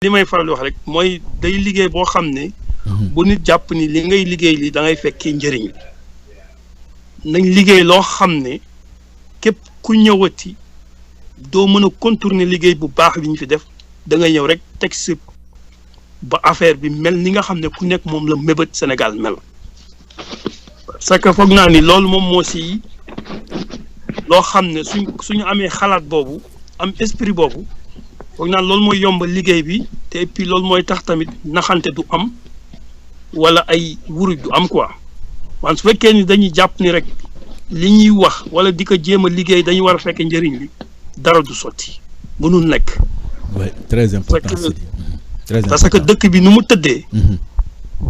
li may faral di wax rek mooy day liggéey boo xam ne. bu nit jàpp ni li ngay liggéey li da ngay fekkee njëriñ nañ liggéey loo xam ne képp ku ñëwati doo mën a contourner liggéey bu baax bi ñu fi def da ngay ñëw rek teg si ba affaire bi mel ni nga xam ne ku nekk moom la mébét Sénégal mel parce que foog naa ni loolu moom moo si loo xam ne suñu amee xalaat boobu am esprit boobu foog naa loolu mooy yombal liggéey bi te et puis loolu mooy tax tamit naxante du am wala ay wuruj du am quoi man su fekkee ni dañuy jàpp ni rek li ñuy wax wala di ko jéem a liggéey dañu war a fekk njëriñ li dara du sotti mënul nekk. oui très important parce que dëkk bi nu mu tëddee.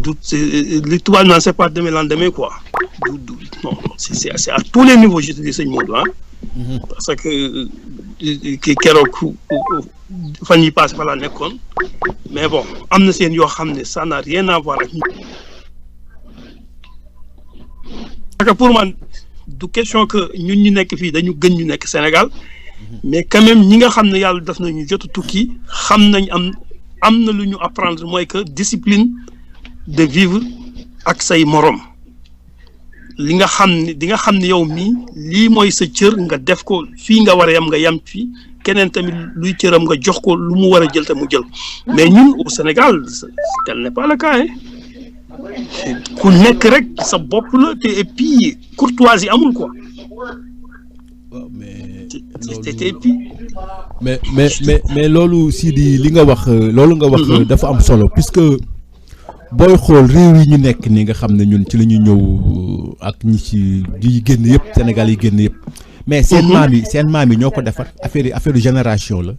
du li tubaab naan c'est pas demain lendemain quoi du non c'est à tous les niveaux je te dis sëñ Modou ah. parce que ki keroog fan yi passé fa laa nekkoon mais bon am na seen yoo xam ne ça n'a rien à voir ak parce que pour man du question que ñun ñu nekk fii dañu gën ñu nekk Sénégal mais quand même ñi nga xam ne yàlla def nañu jot a tukki xam nañ am na lu ñu apprendre mooy que discipline de vivre ak say morom li nga xam ne di nga xam ne yow mii lii mooy sa cër nga def ko fii nga war a yam nga yam fii keneen tamit luy cëram nga jox ko lu mu war a jël te mu jël mais ñun au Sénégal tel n'est pas le cas ku nekk rek sa bopp la te et puis courtoisie amul quoi. mais loolu Sidi li nga wax loolu nga wax dafa am solo puisque booy xool réew yi ñu nekk ni nga xam ne ñun ci la ñu ñëw ak ñi ci di génn yëpp Sénégal yi génn yëpp mais seen maam yi ñoo ko defar affaire de génération la.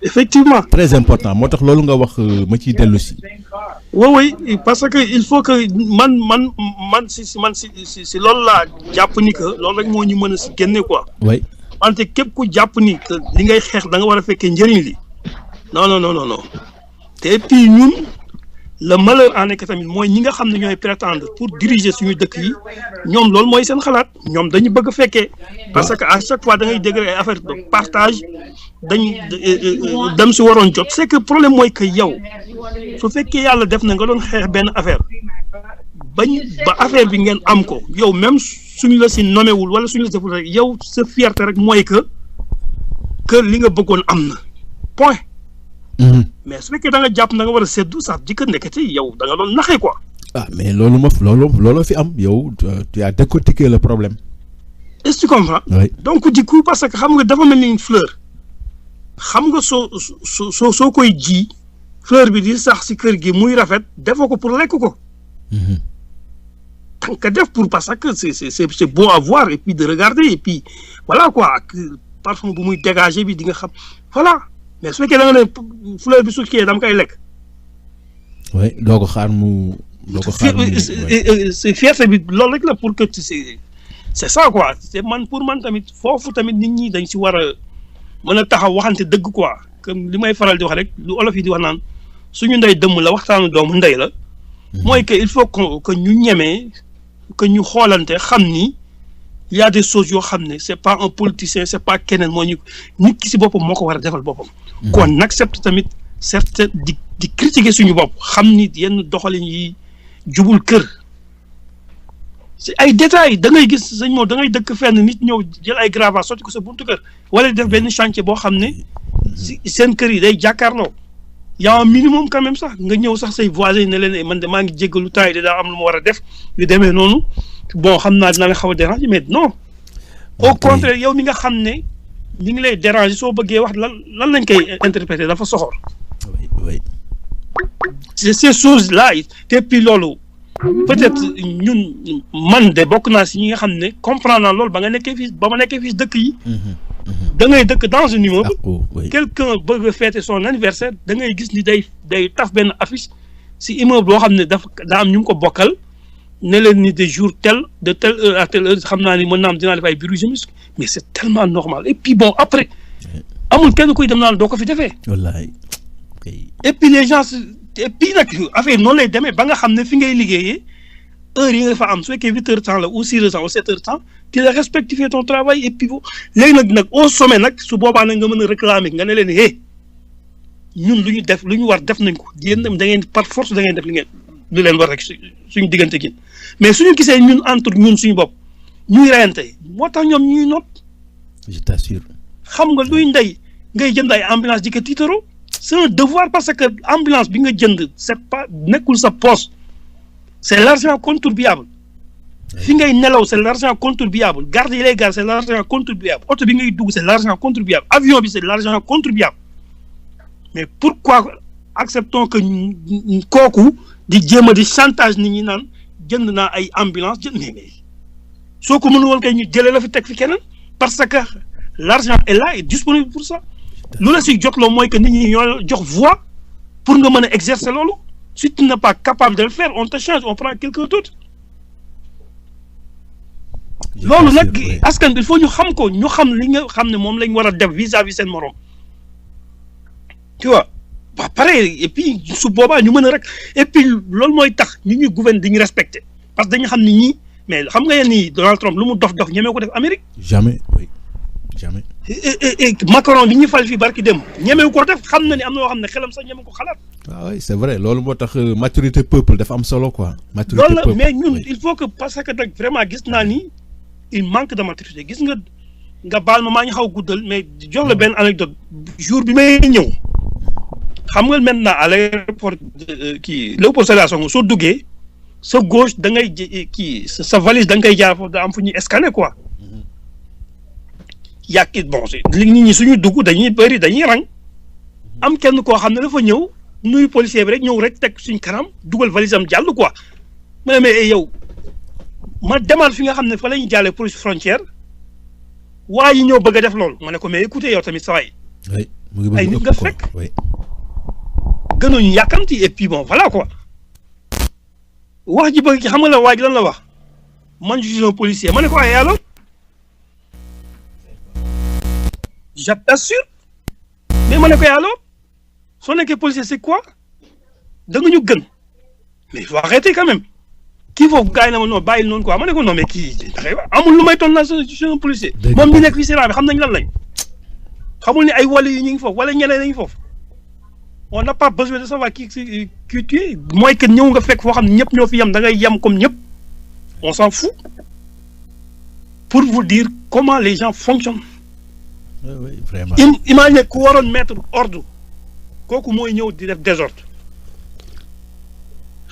effectivement. très important moo tax loolu nga wax ma ciy dellu si. oui parce que il faut que man si loolu laa jàpp ni que loolu rek moo ñu mën a si génne quoi. oui. wante képp ku jàpp ni que li ngay xeex da nga war a fekkee njëriñ li non te et puis ñun le malheur en est que tamit mooy ñi nga xam ne ñooy prétendre pour diriger suñu dëkk yi ñoom loolu mooy seen xalaat ñoom dañu bëgg a fekkee parce que à chaque fois da ngay dégg ay affaire de partage dañu dem si waroon jot c'est que problème mooy que yow su fekkee yàlla def na nga doon xeex benn affaire ba affaire bi ngeen am ko yow même suñu la si nommé wul wala suñu la deful rek yow sa fierté rek mooy que li nga bëggoon am na point. mais su fekkee da nga jàpp da nga war a seddu sax di ko nekkati yow da nga doon naxee quoi. ah mais loolu fi am yow tu as décortiqué le problème. est-ce que tu comprends. oui donc du coup parce que xam nga dafa mel ni une fleur xam nga soo koy ji fleur bi di sax si kër gi muy rafet defoo ko pour lekk ko. tant que def pour parce que c'est beau à voir et puis de regarder et puis voilà quoi ak parfum bu muy dégager bi di nga xam voilà. mais su fekkee da nga ne fleur bi su kii dama koy lekk. oui doo ko xaar mu. c'est fierté bi loolu rek la pour que c'est ça quoi c'est pour man tamit foofu tamit nit ñi dañ si war a mën a taxaw waxante dëgg quoi comme li may faral di wax rek lu olof yi di wax naan suñu ndey dëmm la waxtaanu doomu ndey la. mooy que il faut que ñu ñemee que ñu xoolante xam ni. il y a des choses yoo xam ne c'est pas un politicien c'est pas keneen moo ñu nit ki si boppam moo ko war a defal boppam. kon accepte tamit certain di critiquer suñu bopp xam ni yenn doxalin yi jubul kër. c'est ay détails da ngay gis sëñ moo da ngay dëkk fenn nit ñëw jël ay gravats sotti ko sa buntu kër wala def benn chantier boo xam ne si seen kër yi day jàkkaarloo. y a un minimum quand même sax nga ñëw sax say voisins ne leen man de maa ngi jéggalu temps yi daa am lu ma war a def yu demee noonu. bon xam naa dina la xaw a déranger mais non au contraire yow mi nga xam ne li ngi lay déranger soo bëggee wax lan lañ koy interpréter dafa soxor. oui. c'est ces choses là te puis loolu peut-être ñun man de bokk naa si ñi nga xam ne comprendre naa loolu ba ma nekkee fii dëkk yi. da ngay dëkk dans un immeuble. quelqu'un bëgg a fêter son anniversaire da ngay gis ni day taf benn affiche si immeuble boo xam ne daa am ñu ngi ko bokkal. ne leen ni de jour tel de telle heure à telle heure xam naa ni mën naa am dinaa def ay bureau jeunesse mais c'est tellement normal et puis bon après amul kenn kuy dem naan doo ko fi defee. wallaay. et puis les gens et puis nag affaire noonu lay demee ba nga xam ne fi ngay liggéeyee heure yi nga fa am su fekkee 8 heures temps la ou 6 heures temps ou 7 heures temps tu la respectes tu fais ton travail et puis léegi nag au sommet nag su boobaa nag nga mën a réclamer nga ne leen ñun lu ñu def lu ñu war def nañ ko yéen da ngeen par force da ngeen def li ngeen lu leen war rek suñu diggante gi mais suñu gisee ñun entre ñun suñu bopp ñuy reyante moo tax ñoom ñuy noot. je t'assure. xam nga luy ndey ngay jënd ay ambulance di ko tiitaro c'est un devoir parce que ambulance bi nga jënd c'est pas nekkul sa poche c'est l'argent contribuable fi ngay nelaw c'est l'argent contribuable garde yi lay garde c'est l'argent contribuable oto bi ngay dugg c'est l'argent contribuable avion bi c'est l'argent contribuable mais pourquoi acceptons que kooku di jéem a di chantage nit ñi naan jënd naa ay ambulance jënd mais soo ko mënul woon kay ñu jëlee la fi teg fi keneen parce que l'argent est là et disponible pour ça lu la si jot loo mooy que nit ñi ñoo jox voix pour nga mën a exercer loolu si tu n'es pas capable de le faire on te change on prend quelqu'un d'autre loolu nag askan bi il faut ñu xam ko ñu xam li nga xam ne moom lañ war a def vis-à-vis seen morom tu vois ba pare et puis su boobaa ñu mën a rek et puis loolu mooy tax ñu ñuy gouverner dañuy respecter parce que dañu xam ni ñii mais xam nga yéen ni Donald Trump lu mu dof ñemee ko def Amérique. jamais oui jamais. et Macron bi ñuy fal fii barki dem ñemee ko def xam na ni am na yoo xam ne xelam sax ñemee ko xalaat. ah oui c'est vrai loolu moo tax maturité peuple dafa am solo quoi. maturité loolu la peuple mais ñun il faut que parce que nag vraiment gis naa ni il manque de maturité gis nga baal ma maa ngi xaw guddal mais jox la benn anecdote jour bi may ñëw xam nga maintenant à l'aéroport kii Léopold Sédar Senghor soo duggee sa gauche da ngay kii sa valise da nga koy jaar foofu da am fu ñuy scanner quoi yàq it bon li nit ñi suñu dugg dañuy bëri dañuy rang am kenn koo xam ne dafa ñëw nuyu policier bi rek ñëw rek teg suñ kanam dugal valise am jàll quoi ma ne mais yow ma demaat fi nga xam ne fa la ñuy jàllee police frontière waa yi ñëw bëgg a def loolu ma ne ko mais écoutez yow tamit saa yi ay nit nga fekk gënuñu yàkkamti et puis bon voilà quoi wax ji bëgg ci xam nga la waa ji lan la wax man je suis un policier ma ne ko ay alors je t'assure mais ma ne ko alors soo nekkee policier c'est quoi da nga ñu gën mais il faut arrêter quand même kii foofu gars yi na ma non bàyyil noonu quoi ma ne ko non mais kii amul lu may toll naa je suis un policier moom ñu nekk fii si bi xam nañ lan lañ xamul ni ay wàll yi ñu ngi foofu wala ñeneen nañu foofu on n'a pas besoin de savoir qui tu es mooy que ñëw nga fekk foo xam ne ñëpp ñoo fi yem da ngay yem comme ñëpp on s'en fout pour vous dire comment les gens fonctionnent. oui vraiment. Imaginez ku waroon mettre ordre kooku mooy ñëw di def désordre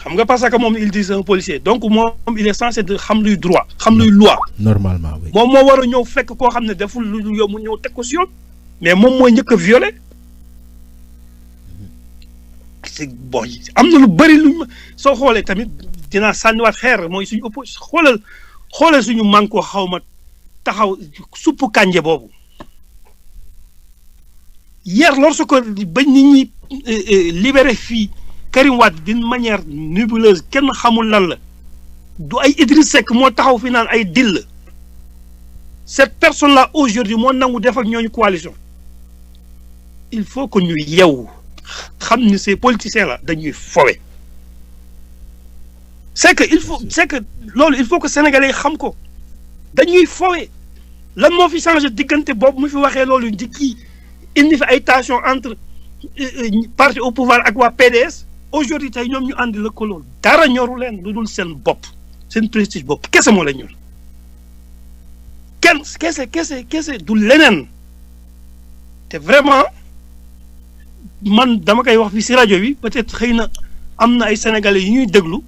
xam nga parce que moom il dit c'est un policier donc moom il est censé de xam luy droit xam luy loi. normalement oui. moom moo war a ñëw fekk koo xam ne deful lu yow mu ñëw teg ko si yoon mais moom mooy njëkk a violé. c'est bon am na lu bëri luñ soo xoolee tamit dinaa sànniwaat xeer mooy suñu opposition xoolal suñu manko xaw ma taxaw suppu kànje boobu hier lorsque bañ nit ñi libéré fii Karim Wade d'une manière nébuleuse kenn xamul lan la du ay Idriss Seck moo taxaw fi naan ay dil la cette personne là aujourd'hui moo nangu def ak ñooñu coalition il faut que ñu yeewu xam ni ces politiciens là dañuy fowe c'est que loolu il faut que sénégalais yi xam ko dañuy fowe lan moo fi changé diggante boobu mu fi waxee loolu di kii indi fi ay tension entre parti au pouvoir ak waa PDS aujourd'hui tey ñoom ñu àndi lëkkaloo dara ñoru leen lu dul seen bopp seen prestige bopp kese moo la ñor kenn kese du leneen te vraiment man dama koy wax fii si rajo bi peut-être xëy na am na ay sénégalais yi ñuy déglu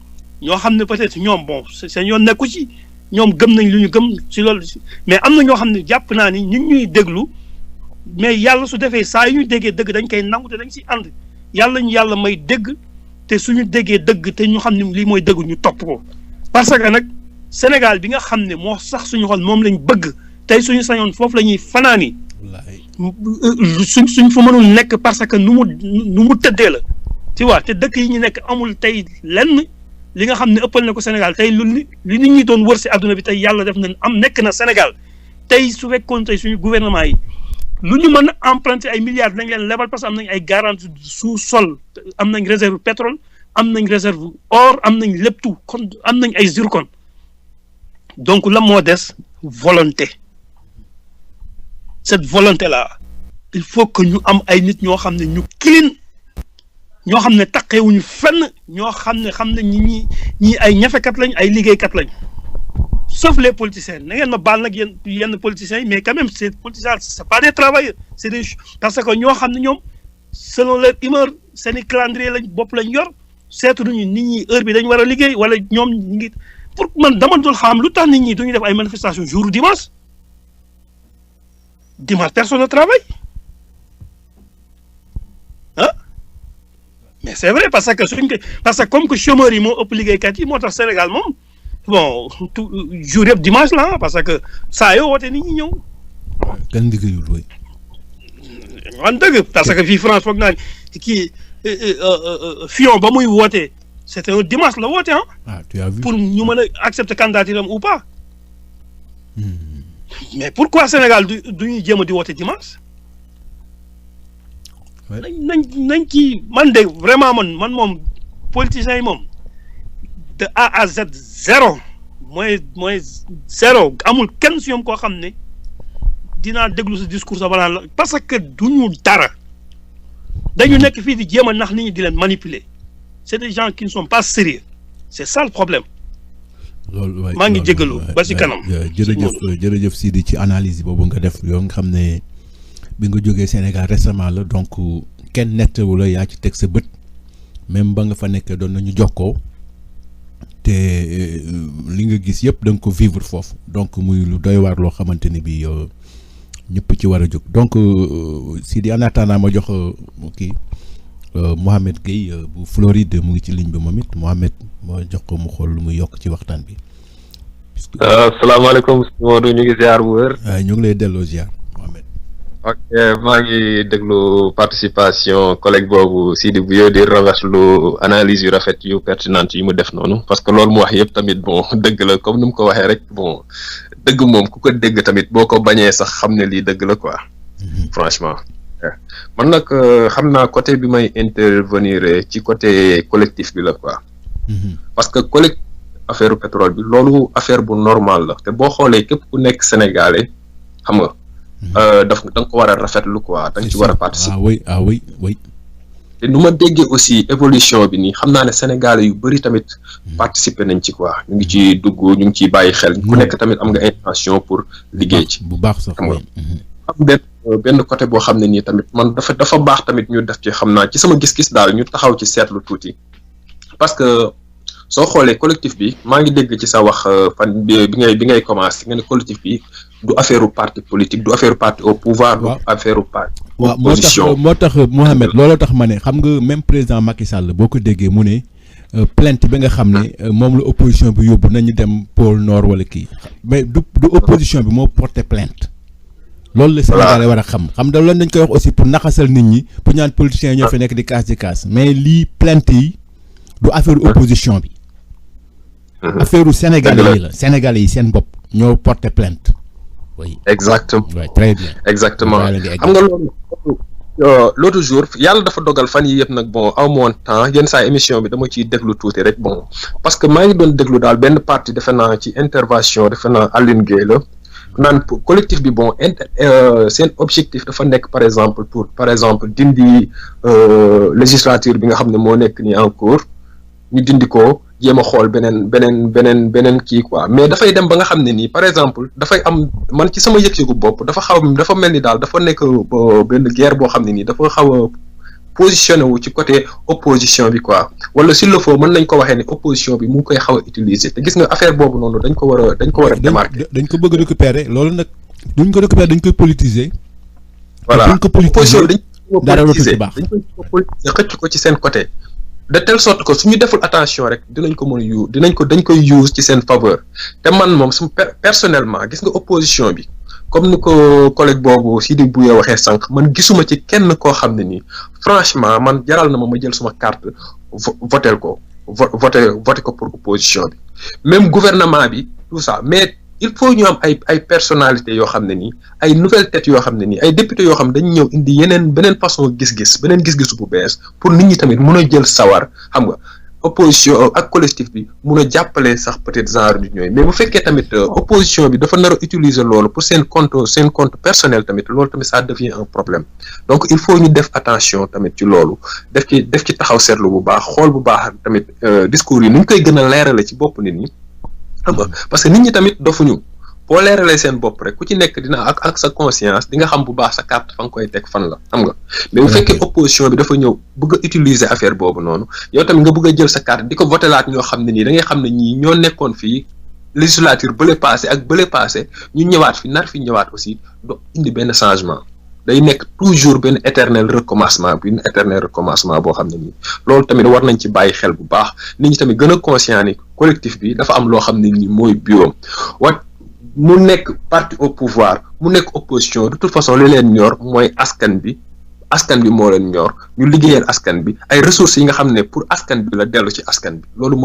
ñoo xam ne peut-être ñoom bon seen yoon nekku ci ñoom gëm nañ lu ñu gëm ci loolu mais am na ñoo xam ne jàpp naa ni ñu ñuy déglu mais yàlla su defee saa yu ñu déggee dëgg dañ koy nangu te dañ si ànd yàlla ñu yàlla may dégg te suñu déggee dëgg te ñu xam ne lii mooy dëgg ñu topp ko parce que nag Sénégal bi nga xam ne moo sax suñu xol moom lañ bëgg tey suñu sañoon foofu la ñuy fanaani suñ fa mënul nekk parce que nu mu tëddee la tu vois te dëkk yi ñu nekk amul tey lenn li nga xam ne ëppal na ko Sénégal tey li nit ñi doon wër si adduna bi tey yàlla def na nekk na Sénégal tey su fekkoon tey suñu gouvernement yi lu ñu mën a emprunter ay milliards nañ leen lebal parce que am nañ ay garantie sous-sol am nañ réserve pétrole am nañ réserve or am nañ lépp tout kon am nañ ay zircon donc la moo des volonté cette volonté là il faut que ñu am ay nit ñoo xam ne ñu clean ñoo xam ne taqeewuñu fenn ñoo xam ne ñi ay ñafekat lañ ay liggéeykat lañ sauf les politiciens na ngeen ma baal nag yenn politiciens yi mais quand même ces politiciens c'est pas des travailleurs c'est des parce que ñoo xam ne ñoom selon leur humeur seen i calendrier lañ bopp lañ yor seetu nañu nit ñi heure bi dañ war a liggéey wala ñoom ñu ngi pour man dama dul xam lu tax nit ñi duñu def ay manifestations jour dimanche personne ne travaille ah mais c'est vrai parce que comme que chômeurs yi moo ëpp liggéeykat yi moo tax Sénégal moom bon tout jour yëpp dimanche la parce que saa yoo woote nit ñi ñëw. kenn liggéeyul woy. man dëgg parce que fii France foog naa kii Fillon ba muy wootee c'était un dimanche la woote ah tu as vu pour ñu mën a accepter candidature am ou pas. mais pourquoi Sénégal du ñuy jéem a di woote dimanche. nañ ci man de vraiment man moom politiciens yi moom de A à Z zéro mooy zéro amul kenn si ñoom koo xam ne dinaa déglu sa discours sa balaa la parce que duñu dara dañu nekk fii di jéem a nax nit ñi di leen manipuler c'est des gens qui ne sont pas sérieux c'est ça le problème. loolu waay maa ngi jégalu ba si kanam. jërëjëf Sidi ci analyse boobu nga def yow nga xam ne bi nga jógee Sénégal récemment la donc kenn nettawu la yaa ci teg sa bët même ba nga fa nekkee doon nañu jokkoo te li nga gis yëpp da nga ko vivre foofu donc muy lu doy waar loo xamante ni bi ñëpp ci war a jóg donc Sidi en attendant ma jox kii Mohamed Gueye bu Floride mu ngi ci ligne bi moom it Mohamed ma jox ko mu xool lu muy yokk ci waxtaan bi. asalaamaaleykum Modou ñu ngi ziar bu wér. ñu ngi lay delloo ziar Mohamed. ok maa ngi déglu participation collègue boobu Sidi Bouye di rafetlu analyse yu rafet yu pertinente yi mu def noonu parce que loolu mu wax yëpp tamit bon dëgg la comme ni mu ko waxee rek bon dëgg moom ku ko dégg tamit boo ko bañee sax xam ne lii dëgg la quoi. franchement. man nag xam naa côté bi may intervenir ci côté collectif bi la quoi. parce que collectif affaire pétrole bi loolu affaire bu normal la te boo xoolee képp ku nekk sénégalais xam nga. da nga ko war a rafetlu quoi da nga ci war a participer. ah oui te nu ma déggee aussi évolution bi nii xam naa ne sénégalais yu bëri tamit participer nañ ci quoi ñu ngi ci dugg ñu ngi ciy bàyyi xel ku nekk tamit am nga intention pour liggéey ci. bu baax sax xam nga am benn côté boo xam ne nii tamit man dafa baax tamit ñu def ci xam naa ci sama gis-gis daal ñu taxaw ci seetlu tuuti parce que soo xoolee collectif bi maa ngi dégg ci sa wax fan bi ngay commencé nga ne collectif bi du affaire parti politique du affaire parti au pouvoir. du affaire parti opposition. moo tax Mohamed looloo tax ma ne xam nga même président Macky Sall boo ko déggee mu ne plainte bi nga xam ne moom la opposition bi yóbbu nañu dem pôle nord wala kii mais du opposition bi moo porté plainte. loolu la Sénégalais war a xam da loolu dañ koy wax aussi pour naxasal nit ñi pour ñaan politiciens ñoo fi nekk di kaas mais lii plainte yi du affaire opposition bi affaire Sénégalais yi la Sénégalais yi seen bopp ñoo porté plainte. oui exactement oui très bien exactement xam nga loolu l'autre jour yàlla dafa dogal fan yi yëpp nag bon aw ma woon temps yenn saa émission bi dama ciy déglu tuuti rek bon parce que maa ngi doon déglu daal benn partie defe naa ci intervention defe naa Aline Gueye la naan collectif bi bon seen objectif dafa nekk par exemple dindi législature bi nga xam ne moo nekk nii en cours ñu dindi ko jéem a xool beneen kii quoi mais dafay dem ba nga xam ne nii par exemple dafay am man ci sama yëg-yëgu bopp dafa mel ni daal dafa nekk benn guerre boo xam ne nii dafa xaw a positionné wu ci côté opposition bi quoi wala s'il le faut mën nañ ko waxee ne opposition bi mu ngi koy xaw a utiliser te gis nga affaire boobu noonu dañ ko war a démarquer. dañ ko bëgg récupérer loolu nag duñ ko récupérer dañ koy politiser. voilà dañ ko politiser dara dootul ci baax dañ ko politiser xëcc ko ci seen côté. de telle sorte que suñu deful attention rek dañ koy use ci seen faveur te man moom su personnellement gis nga opposition bi comme ni ko collègue boobu Sidi Bouye waxee sànq man gisuma ci kenn koo xam ne nii franchement man jaral na ma jël suma carte voté ko pour opposition bi même gouvernement bi tout ça mais il faut ñu am ay personnalités yoo xam ne nii ay nouvelles têtes yoo xam ne nii ay députés yoo xam ne dañu ñëw indi beneen façon gis-gis beneen gis-gisu bu bees pour nit ñi tamit mun a jël sawar xam nga opposition ak collectif bi mun a jàppale sax peut-être genre nit ñooy mais bu fekkee tamit opposition bi dafa nar a utiliser loolu pour seen compte personnel tamit loolu tamit ça devient un problème donc il faut ñu def attention tamit ci loolu def ci taxaw seetlu bu baax xool bu baax tamit discours yi nu ñu koy gën a leerale ci bopp nit ñi xam nga parce que nit ñi tamit dofuñu boo leeralee seen bopp rek ku ci nekk dina ak sa conscience di nga xam bu baax sa carte fa nga koy teg fan la xam nga mais bu fekkee opposition bi dafa ñëw bëgg a utiliser affaire boobu noonu yow tamit nga bëgg a jël sa carte di ko voté laat ñoo xam ne nii da ngay xam ne ñii ñoo nekkoon fii législature bële passé ak bële passé ñu ñëwaat fi nar fi ñëwaat aussi do indi benn changement day nekk toujours benn éternel recommencement boo xam ne nii loolu tamit war nañ ci bàyyi xel bu baax nit ñi tamit gën a conscient ni collectif bi dafa am loo xam ne nii mooy bureau mu nekk parti au pouvoir mu nekk opposition de toute façon li leen ñor mooy askan bi moo leen ñor ñu liggéeyal askan bi ay ressources yi nga xam ne pour askan bi la dellu ci askan bi loolu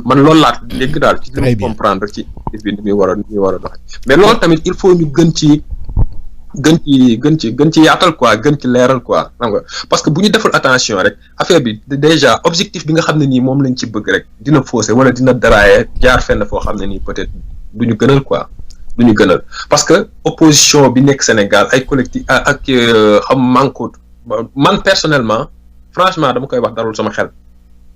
man loolu laa dégg daal ci li comprendre ci bi ni muy war a doxe mais loolu tamit il faut ñu gën ci yaatal quoi gën ci leeral quoi xam nga parce que bu ñu deful attention rek affaire bi déjà objectif bi nga xam ne nii moom lañ ci bëgg rek dina faussé wala dina daraaye jaar fenn foo xam ne nii peut-être duñu gënal quoi duñu gënal parce que opposition bi nekk Sénégal ay collectif ak xam manko man personnellement franchement dama koy wax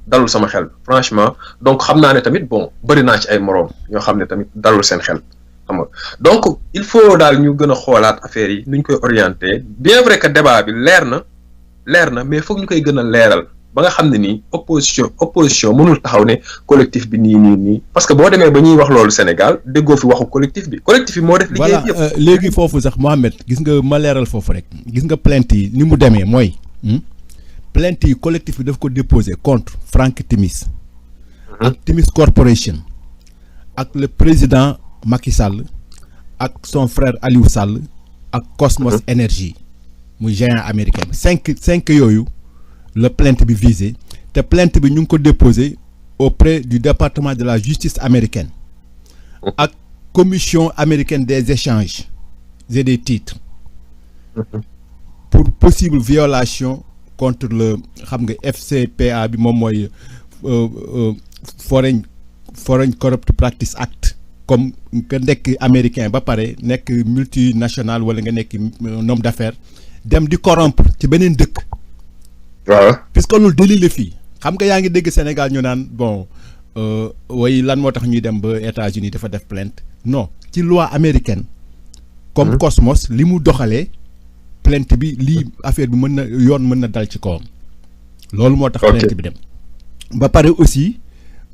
dalul sama xel franchement donc xam naa ne tamit bon bëri naa ci ay moroom ñoo xam ne tamit dalul seen xel xam nga donc il faut daal ñu gën a xoolaat affaire yi nuñ koy orienter bien vrai que débat bi leer na mais foog ñu koy gën a leeral ba nga xam ne nii opposition mënul taxaw ne collectif bi nii parce que boo demee ba ñuy wax loolu Sénégal déggoo fi waxu collectif bi moo def liggéey yëpp voilà léegi foofu sax Mohamed gis nga ma leeral foofu rek gis nga plainte yi ni mu demee mooy plainte yi collectif bi daf ko déposé contre Frank Timis ak Timis Corporation ak le président Macky Sall ak son frère Aliou Sall ak Cosmos Energy muy géant américain cinq yooyu la plainte bi visé te plainte bi ñu ngi ko déposé auprès du département de la justice américaine ak commission américaine des échanges et des titres pour possible violation contre le xam nga FCPA bi moom mooy Foreign Corrupt Practice Act comme nga nekk américain ba pare nekk multinational wala nga nekk homme d'affaires dem di corrompre ci beneen dëkk. waaw puisque loolu délit la fii xam nga yaa ngi dégg Sénégal ñu naan bon way lan moo tax ñuy dem ba États-Unis dafa def plainte non ci loi américaine comme Cosmos li mu doxalee plainte bi lii affaire bi mën na dal ci kawam loolu moo tax plainte bi dem ba pare aussi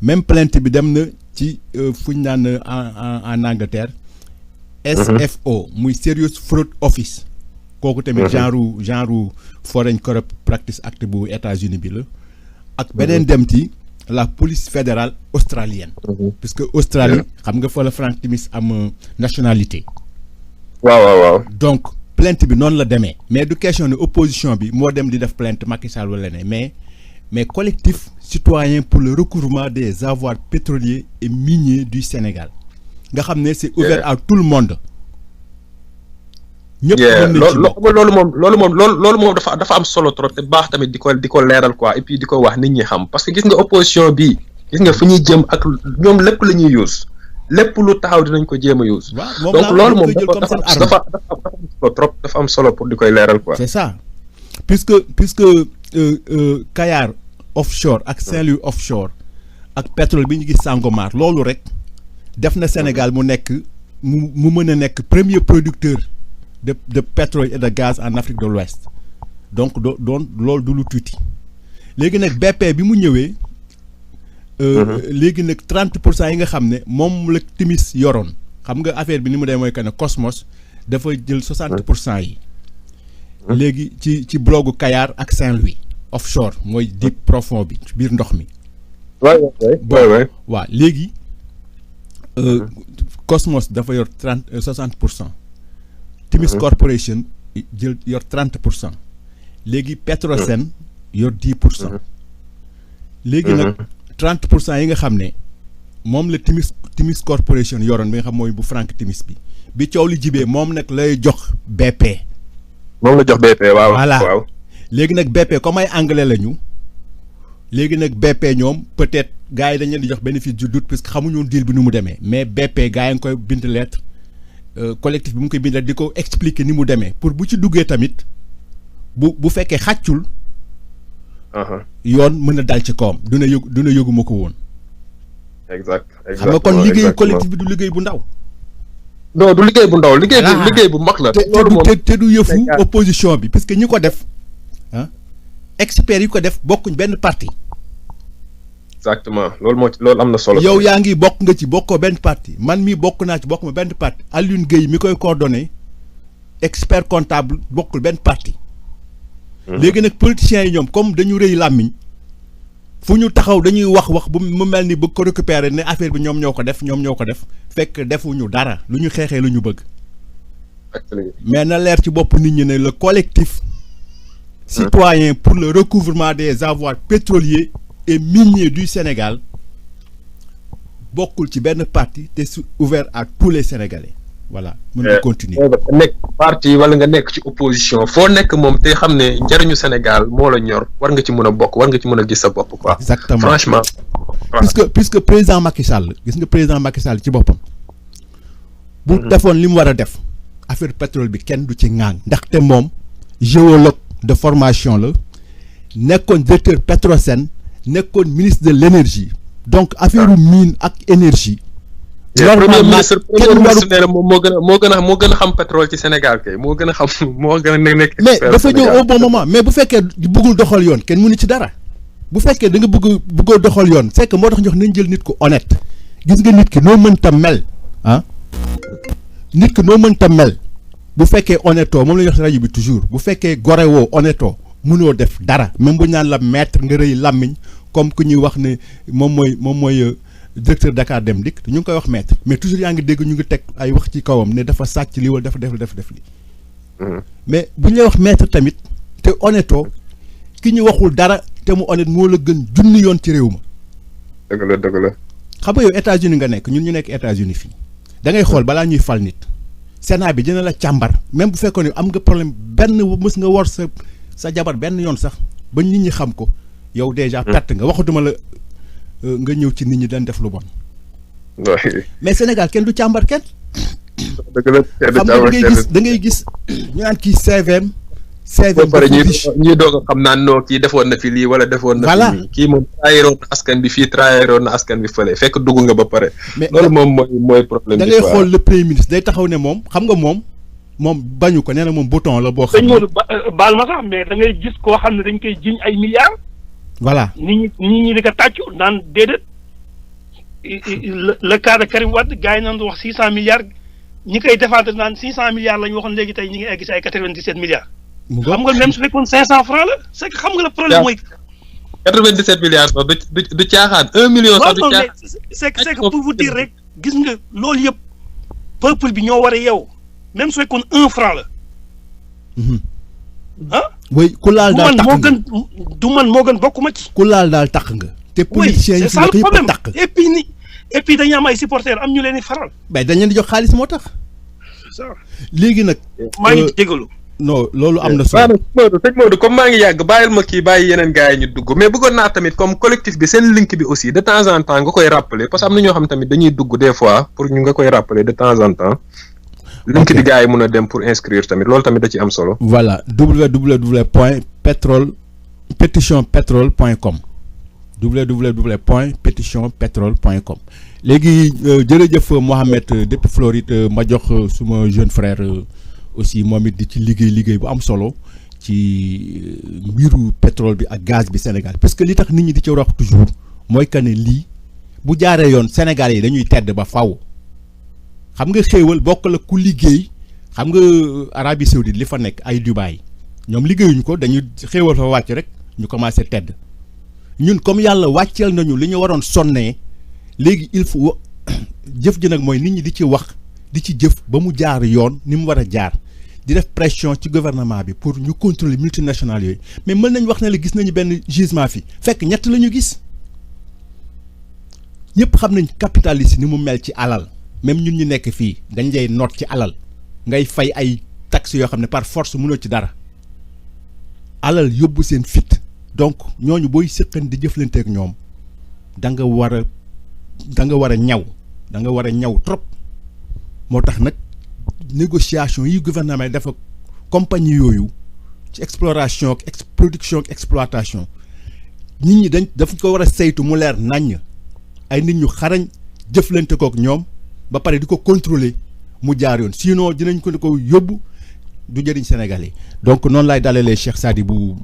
même plainte bi dem na ci fu ñu naan en Angleterre SFO muy Serious Fraud Office kooku tamit genre Foreign Corrupt Practice Act bu États-Unis bi la ak beneen dem ci la police fédérale australienne puisque Australie xam nga fa la Frank Timis am nationalité waaw donc plainte bi noonu la demee mais du question ne opposition bi moo dem di def plainte Macky Sall wala ne mais collectif citoyen pour le recouvrement des avoirs pétroliers et miniers du Sénégal nga xam ne c'est ouvert à tout le monde ñëpp loolu moom dafa am solo trop te baax tamit di ko leeral quoi et puis di ko wax nit ñi xam parce que gis nga opposition bi gis nga fu ñuy jëm ak ñoom lépp la ñuy use lépp lu taxaw dinañ ko jéem a use donc loolu moom dafa am solo pour di koy leeral quoi. c'est ça puisque Kayar offshore ak Saint-Louis offshore ak pétrole bi ñu gis Sangomar loolu rek def na Sénégal mu mën a nekk premier producteur de pétrole et de gaz en Afrique de l'Ouest donc loolu du lu tuuti léegi nag BP bi mu ñëwee léegi nag 30% yi nga xam ne moom la Timis yoroon xam nga affaire bi ni mu dee mooy que ne Cosmos dafa jël 60% yi léegi ci blogu Kayar ak Saint-Louis offshore mooy deep profond bi biir ndox mi waaw léegi Cosmos dafa yor 60%. Timis Corporation jël yor 30%. léegi Petrosen yor 10%. léegi nag 30% yi nga xam ne moom la Timis Corporation yoroon bi nga xam mooy bu Frank Timis bi coow li jibee moom nag lay jox BP. moom la jox BP waaw. voilà léegi nag BP comme ay anglais lañu léegi nag BP ñoom peut-être gars yi dañ leen di jox bénéfice du doute parce que xamuñu woon deal bi nu mu demee mais BP gars yi nga koy bind lettre collectif bi mu ngi koy bind di ko expliquer ni mu demee pour bu ci duggee tamit bu fekkee xàccul. yoon mën a dal ci kawam duna yëguma ko woon. exactement xam nga kon liggéeyu collectif bi du liggéey bu ndaw. non du liggéey bu ndaw liggéey bu mag la. te du yëfu opposition bi parce que ñi ko def experts yi ko def bokkuñ benn parti. exactement loolu am na solo. yow yaa ngi bokk nga ci bokkoo benn parti man mii bokk naa ci bokk ma benn parti Alioune Gueye mi koy coordonné expert comptable bokkul benn parti. léegi nag politiciens yi ñoom comme dañu rëy làmmiñ fu ñu taxaw dañuy wax bu mu mel ni bëgg ko récupérer ne affaire bi ñoom ñoo ko def fekk defuñu dara lu ñu xeexee lu ñu bëgg. mais na leer ci bopp nit ñi ne le collectif citoyen pour le recouvrement des avoirs pétroliers et miniers du Sénégal bokkul ci benn parti te c'est ouvert à tous les Sénégalais. voilà mën nga continuer. nga nekk parti wala nga nekk ci opposition foo nekk moom te xam ne njëriñu Sénégal moo la ñor war nga ci mën a bokk war nga ci mën a gis sa bopp quoi. exactement franchement. puisque président Macky Sall gis nga président Macky Sall ci boppam. bu defoon li mu war a def affaire pétrole bi kenn du ci ŋaang. ndaxte moom géologue de formation la nekkoon directeur Petrosen nekkoon ministre de l'énergie donc affaire mine ak énergie. premier ministre nee na moom moo gën a xam pétrole ci Sénégal kay moo gën a xam moo gën a nekk. mais dafa ñëw au bon moment mais bu fekkee bëggul doxal yoon kenn mënu ci dara bu fekkee da nga bëggoo doxal yoon c'est que moo tax ñu wax nañ jël nit ku honnête gis nga nit ki noo mënta mel nit ki noo mënta mel bu fekkee honnêtoo moom la ñuy wax rajo bi toujours bu fekkee gorewoo honnêtoo mënoo def dara même bu ñu naan la maître nga rëy làmmiñ comme ku ñuy wax ne moom mooy. directeur Dakar Dem Dikk ñu ngi koy wax maître mais toujours yaa ngi dégg ñu ngi teg ay wax ci kawam ne dafa sàcc lii wala dafa def li mais bu ñu lay wax maître tamit te honnêtoo ki ñu waxul dara te mu honnête moo la gën junni yoon ci réew ma. dëgg la. xam nga yow États-Unis nga nekk ñun ñu nekk États-Unis fii da ngay xool balaa ñuy fal nit Sénat bi dina la càmbar même bu fekkoon ne am nga problème benn mës nga war sa jabar benn yoon sax ba nit ñi xam ko yow déjà perte nga waxatuma la. nga ñëw ci nit ñi dañ def lu bon. mais Sénégal kenn du càmbar kenn. xam nga da ngay gis ñu naan kii CVM. CVM ba pare ñuy doog a xam naan noo kii defoon na fi lii wala defoon na fi lii kii moom trahiroon na askan bi fii trahiroon na askan bi fële fekk dugg nga ba pare. mais loolu moom mooy problème bi. da ngay xool le premier ministre day taxaw ne moom xam nga moom bañu ko nee na moom bouton la boo xam ne. sëñ Modou baal ma sax mais da ngay gis koo xam ne dañ koy jiñ ay milliards. voilà nit ñi di ko tàccu naan déedéet le cas de Karim Wade gars yi naan wax 600 milliards ñi koy défendre naan 600 milliards la ñu waxoon léegi tey ñu ngi egg si ay 97 milliards. xam nga même su fekkoon 500 francs la c'est que xam nga le problème mooy. 97 milliards sax du caaxaan 1 million sax du caaxaan. c'est que pour vous dire rek gis nga loolu yëpp peuple bi ñoo war a yeew même su fekkoon 1 franc la. oui ku laal daal tax nga moo gën bokkuma ci. ku laal daal tax nga. te politiciens yi fi nekk yëpp tax et puis dañu am ay supporters am ñu leen di faral. mais dañ leen di jox xaalis moo tax. léegi nag. maa ngi jégalu. non loolu am na solo. sëñ Modou comme maa ngi yàgg bàyyil ma kii bàyyi yeneen gars yi ñu dugg mais bëggoon naa tamit comme collectif bi seen link bi aussi de temps en temps nga koy rappeler parce que am na ñoo xam tamit dañuy dugg des fois pour ñu nga koy rappeler de temps en temps. link bi gars yi mën a dem pour inscrire tamit loolu tamit da ci am solo. voilà www.petitionpetrol.com www.petitionpetrol.com léegi jërëjëf Mohamed depuis Floride ma jox suma jeune frère aussi moom it di ci liggéey bu am solo ci mbiru pétrole bi ak gaz bi Sénégal parce que li tax nit ñi di ci wax toujours mooy que ne lii bu jaaree yoon Sénégal yi dañuy tedd ba faw xam nga xéewal bokk la ku liggéey xam nga Arabie Saoudite li fa nekk ay Dubaï ñoom liggéeyuñu ko dañuy xéewal fa wàcc rek ñu commencé tedd ñun comme yàlla wàcceel nañu li ñu waroon sonnee léegi il faut jëf ji nag mooy nit ñi di ci wax di ci jëf ba mu jaar yoon ni mu war a jaar di def pression ci gouvernement bi pour ñu contrôler multinationales yooyu mais mën nañ wax ne la gis nañu benn gisement fi fekk ñett la ñu gis ñëpp xam nañ capitaliste ni mu mel ci alal même ñun ñu nekk fii dañ lay noot ci alal ngay fay ay taxes yoo xam ne par force mënoo ci dara alal yóbbu seen fit donc ñooñu booy sëqan di jëflanteeg ñoom da nga war a ñaw da nga war a ñaw trop moo tax nag négociation yi gouvernement yi dafa compagnie yooyu ci exploration ak production ak exploitation nit ñi dafa ko war a saytu mu leer naññ ay nit ñu xarañ jëflante kook ñoom ba pare di ko contrôler mu jaar yoon sinon dinañ ko yóbbu du jëriñ Sénégalais donc noonu laay dalalee Cheikh Sadibou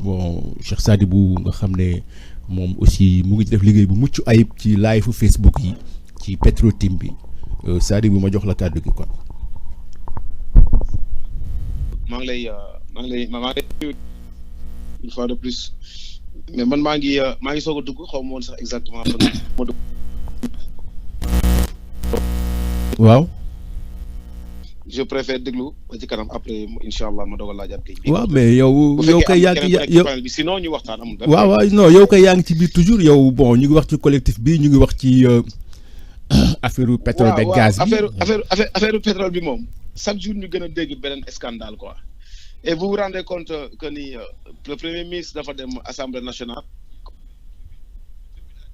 nga xam ne moom aussi mu ngi def liggéey bu mucc ayib ci live Facebook yi ci Petro-Tim bi Sadibou ma jox la kàddu gi kon. maa ngi lay une fois de plus mais man maa ngi soog a dugg xaw ma woon sax exactement fan ma dugg. waaw. je préfère déglu ba ci kanam après incha allah ma doog a laajaat kii. waaw mais yow kay yaa ngi sinon ñu waxtaan amul. waaw non yow kay yaa ngi ci biir toujours yow bon ñu ngi wax ci collectif bi ñu ngi wax ci affaire pétrole beeg gaz bi. affaire pétrole bi moom chaque jour ñu gën a dégg beneen scandale quoi. et vous vous rendez compte que ni le premier ministre dafa dem assemblée nationale.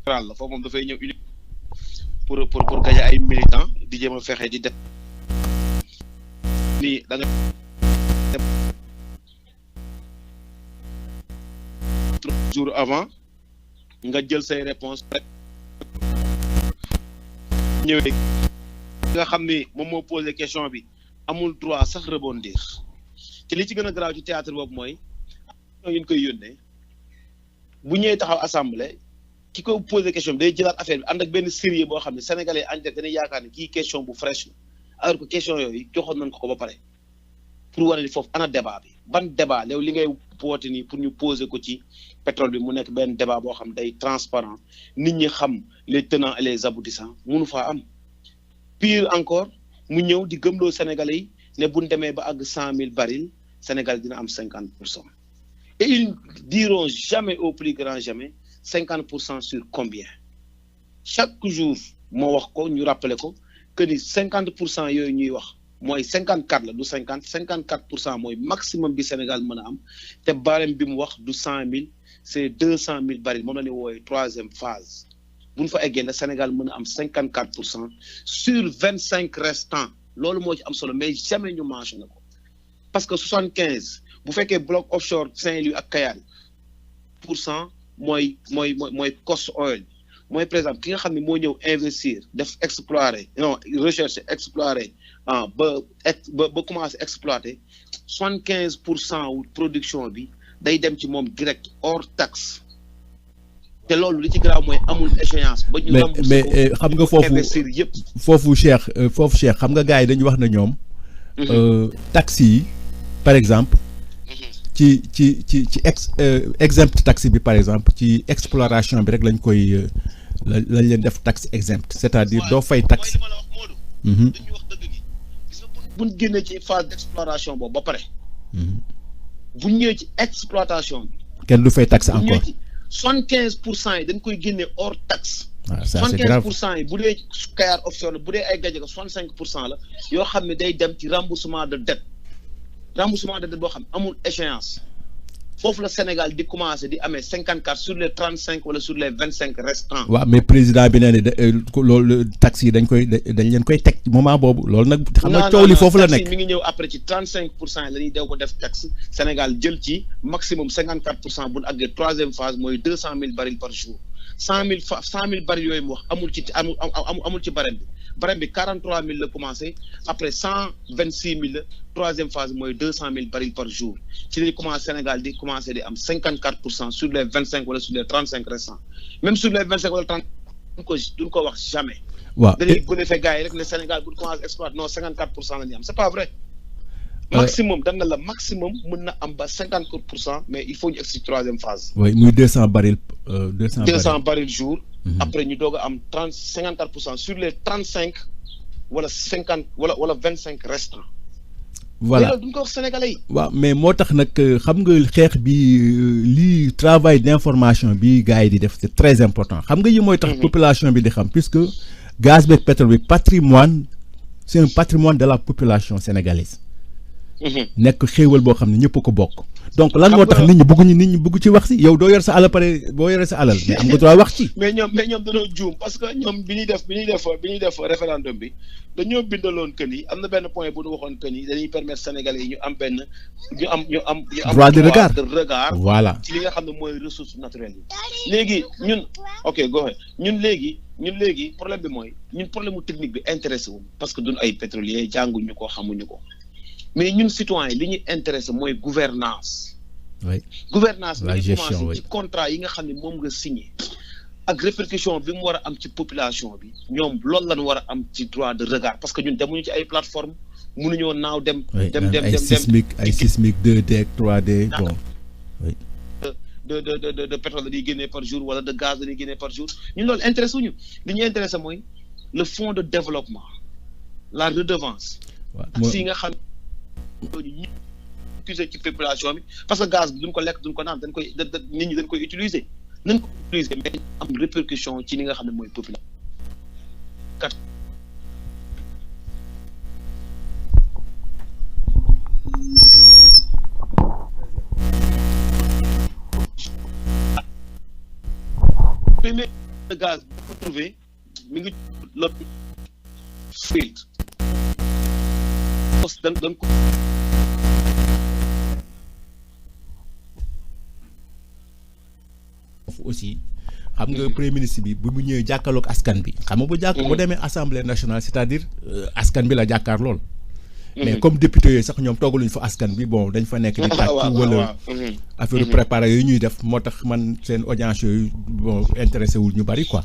la foofu moom dafay ñëw pour gagner ay militants di jéem a fexe di def. nii da nga jours avant nga jël say réponses rek ñëwee nga xam ni moom moo posé question bi amul droit sax rebondir te li ci gën a garaaw ci théâtre boobu mooy ñoo ñu koy yónnee bu ñëwee taxaw assemblée ki ko posé question bi day jëlaat affaire bi ànd ak benn sérieux boo xam ne sénégalais ànd ak dañuy yaakaar ne kii question bu fraîche la alors que question yooyu joxoon nañ ko ba pare pour wane ni foofu ana débat bi ban débat yow li ngay woote nii pour ñu poser ko ci pétrole bi mu nekk benn débat boo xam day transparent nit ñi xam les tenants et les aboutissants munu faa am pire encore mu ñëw di gëmloo Sénégalais yi ne buñ demee ba àgg 100 000 barils Sénégal dina am 50%. Et ils diront jamais au plus grand jamais 50% sur combien. Chaque jour moo wax ko ñu rappeler ko que ni 50% yooyu ñuy wax mooy 54 la du 50 54% mooy maximum bi Sénégal mën a am te barème bi mu wax du 100 000 c'est 200 000 barils moom la ñuy woowee troisième phase bu ñu fa eggee ne Sénégal mën a am 54% sur 25 restants loolu moo ci am solo mais jamais ñu mentionné ko parce que 75 bu fekkee bloc offshore Saint-Louis ak Kayar mooy cost oil. mooy par exemple ki nga xam ne moo ñëw investir def explorer non recherche explorer ba commencer exploiter 75% wu production bi day dem ci moom direct hors taxe te loolu li ci garaaw mooy amul échéance. ba ñu mais xam nga investir yëpp. foofu Cheikh xam nga gars yi dañu wax na ñoom. taxes yi par exemple. ci exempt taxe bi par exemple ci exploration bi rek lañ koy. lañ leen def taxe exempt c'est-à-dire doo fay taxe. dañuy wax dëgg gi gis nga bu ñu génnee ci phase d'exploration boobu ba pare. bu ñu ñëwee ci exploitation bi. kenn du fay taxe encore 75% yi dañ koy génne hors taxe. waaw ça c'est grave 75% yi bu dee Kayar offshore bu dee ay Gadiaga 65% la yoo xam ne day dem ci remboursement de dette boo xam ne amul échéance. foofu la Sénégal di commencer di amee 54 sur les 35 wala sur les 25 restants. waaw mais président bi nee na loolu taxes yi dañ leen koy teg moment boobu loolu nag. xam nga coow li foofu la nekk mi ngi ñëw après ci 35% la ñuy dew ko def taxe Sénégal jël ci maximum 54% bu ñu àggee troisième phase mooy 200 000 barils par jour 100 000 barils yooyu mu wax amul ci barème bi. barème bi 43 000 la commencé après 126 000 la troisième phase mooy 200 000 barils par jour ci lañu commencé Sénégal di commencé di am 54% sur les 25 wala sur les 35 restants même sur les 25 wala 30 duñ ko wax jamais. waaw dañuy bu defee gars yi rek ne Sénégal bu commencé exploiter non 54% la ñuy am c'est pas vrai. maximum dañ na la maximum mën na am ba 54% mais il faut ñu egg ci troisième phase. oui muy 200 barils. 200 barils jour. après ñu doog a am 54% sur les 35 wala 50 wala 25 restants. voilà loolu duñ ko wax sénégalais yi. waaw mais moo tax nag xam nga xeex bi lii travail d'information bi gars yi di def c'est très important xam nga yi mooy tax population bi di xam puisque gaz beeg pétrole bi c'est un patrimoine de la population sénégalaise. nekk xéewal boo xam ne ñëpp ko bokk. donc lan moo tax nit ñi bëgg ci wax si yow doo yor sa alal pare boo yoree sa alal mais am nga droit wax ci. mais ñoom dañoo juum parce que ñoom bi ñuy def référendum bi dañoo bindaloon que ni am na benn point bu ñu waxoon que ni dañuy permettre Sénégalais yi ñu am droit de regard voilà ci li nga xam ne mooy ressources naturelles yi. léegi ñun ok go ahead ñun léegi problème bi mooy ñun problème mu technique bi intéressé wuñ parce que duñ ay pétrolier jànguñu ko xamuñu ko. mais ñun citoyen li ñuy intéressé mooy gouvernance oui gouvernance la bi ñu gestion commencé ci contrat yi nga xam ne moom nga signé ak répercussion bi mu war a am ci population bi ñoom loolu lañ war a am ci droit de regard parce que ñun demuñu ci ay plateforme mënuñoo naaw dem ay sismique 2D ak 3D bon oui de pétrole dañuy génnee par jour wala de gaz dañuy génnee par jour ñun loolu intéressé wuñu li ñu intéressé mooy le fonds de développement la redevance ak si nga xam ñu utiliser ci population bi parce que gaz bi duñ ko lekk duñ ko naan dañ koy nit ñi dañ koy utiliser mais am répercussion ci li nga xam ne mooy population premier gaz bi ko trouvé mi ngi lot field dañ ko aussi xam nga premier ministre bi bu mu ñëwee jàkkaarloog askan bi xam nga bu demee assemblée nationale c'est-à-dire askan bi la jàkkaar lool mais comme député yooyu sax ñoom toogaluñ fa askan bi bon dañ fa nekk di tàcc wala affaire préparé yooyu ñuy def moo tax man seen audience yooyu bon intéressé wul ñu bari quoi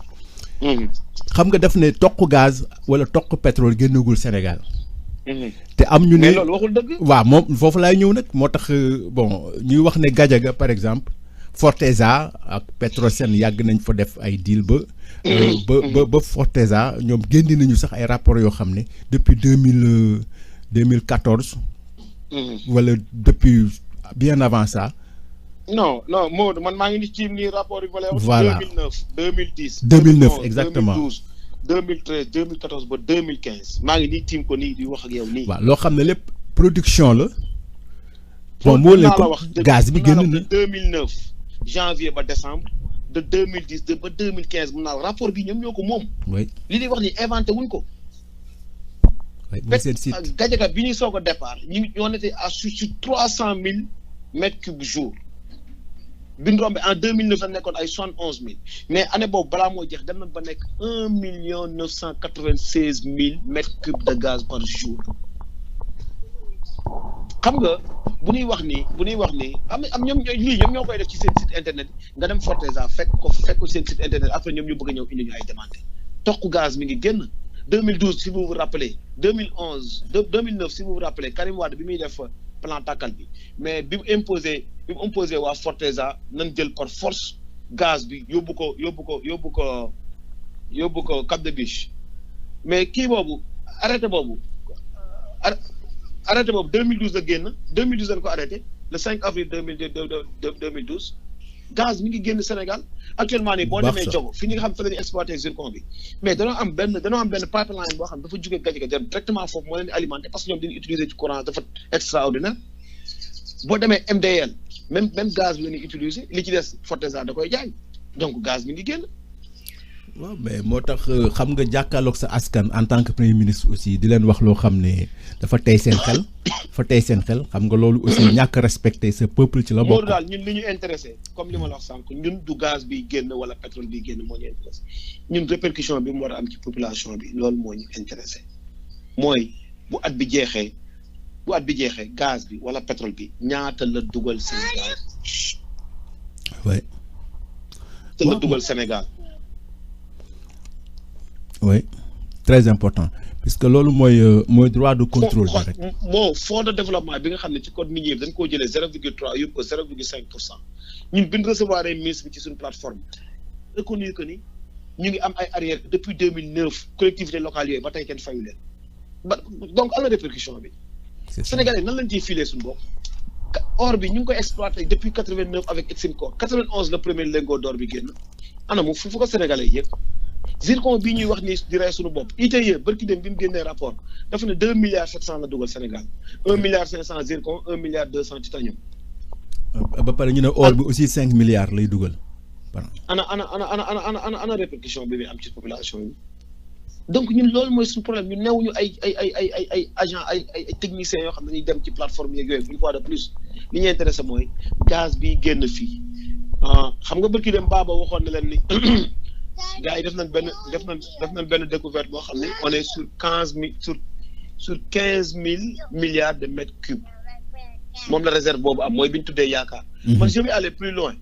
xam nga def ne toq gaz wala toq pétrole génnagul Sénégal te am ñu ne loolu waxul dëgg waaw moom foofu laay ñëw nag moo tax bon ñuy wax ne Gadiaga par exemple Forteza ak Petrosen yàgg nañ fa def ay deal ba Forteza ñoom génne nañu sax ay rapports yoo xam ne depuis 2014 wala depuis bien avant ça. non Maodo man maa ngi ni ci nii rapport yi voilà 2009 exactement 2013 2014 ba 2015 maa ngi nii tiim ko nii di wax ak yow nii. waaw loo xam ne lépp production la. bon moo leen ko gaz bi génn na 2009 janvier ba décembre de 2010 ba 2015 mun naa rapport bi ñoom ñoo ko moom. oui li ñuy wax ni inventé wuñ ko. oui mooy seen site Gadiaga bi ñuy soog a départ ñoo était à sur 300,000 mètres cubes jour. bi ñu rombé en 2009 la nekkoon ay 71,000 mais année boobu balaa moo jeex dem na ba nekk 1,996,000 mètres cubes de gaz par jour. xam nga bu ñuy wax ni am ñoom ñoo koy def ci seen site internet nga dem Forteza fekk ko seen site internet après ñoom ñu bëgg a ñëw indi ñu ay demande toq gaz mi ngi génn 2012 si vous vous rappelez 2009 si vous vous rappelez Karim Wade bi muy def plan tàkkal bi mais bi mu imposé waa Forteza nañ jël par force gaz bi yóbbu ko Cap de Biche mais kii boobu arrêté boobu 2012 la génn 2012 lañ ko arrêté le 5 avril 2012 gaz mi ngi génn Sénégal actuellement nii boo demee Diogo fi nga xam fa la ñuy exploité zircon bi mais danoo am benn pipeline boo xam dafa jógee Gadiaga dem directement foofu moo leen di alimenté parce que ñoom dañuy utiliser ci courant dafa extraordinaire boo demee MDL même gaz bi la ñuy utiliser li ci des Forteza da koy jaay donc gaz mi ngi génn. waaw mais moo tax xam nga jàkkaarloog sa askan en tant que premier ministre aussi di leen wax loo xam ne dafa tey seen xel xam nga loolu aussi ñàkk respecter ce peuple ci la bokk. loolu daal ñun li ñu intéressé comme li ma la wax sànq ñun du gaz bi génn wala pétrole bi génn moo ñu intéressé ñun répercussion bi mu war a am ci population bi loolu moo ñu intéressé mooy bu at bi jeexee gaz bi wala pétrole bi ñaata la dugal Sénégal. oui. te la dugal Sénégal. oui très important puisque loolu mooy droit de contrôle bi rek. bon fonds de développement bi nga xam ne ci code minier bi dañ koo jëlee 0,3 yóbbu ko 0,5% ñun bi ñu recevoir ministre bi ci suñu plateforme reconnu que ni ñu ngi am ay arrière depuis 2009 collectivités locales yooyu ba tey kenn fayu leen donc am na répercussion bi. Sénégalais nan lañ ciy filer suñu bopp. or bi ñu ngi koy exploité depuis 89 avec Eximco 91 le premier lingot d'or bi génn ana mu fu ko Sénégalais yëpp zircon bii ñuy wax ni di rey suñu bopp ITIE barki dem bi mu génnee rapport dafa ne 2 milliards 700 la dugal Sénégal 1 milliard 500 zircon 1 milliard 200 titanium. ba pare ñu ne or bi aussi 5 milliards lay dugal. ana répercussion bi muy am ci population yi. donc ñun loolu mooy suñu problème ñu newuñu ay agent ay techniciens yoo xam ne dañuy dem ci plateforme yeeg yooyu une fois de plus li ñu intéressé mooy gaz bi génn fii xam nga barki dem Baba waxoon na leen ni gars yi def nañ benn découverte boo xam ne on est sur 15 000 milliards de mètres cubes moom la réserve boobu am mooy bi ñu tuddee yaakaar. man je vais aller plus loin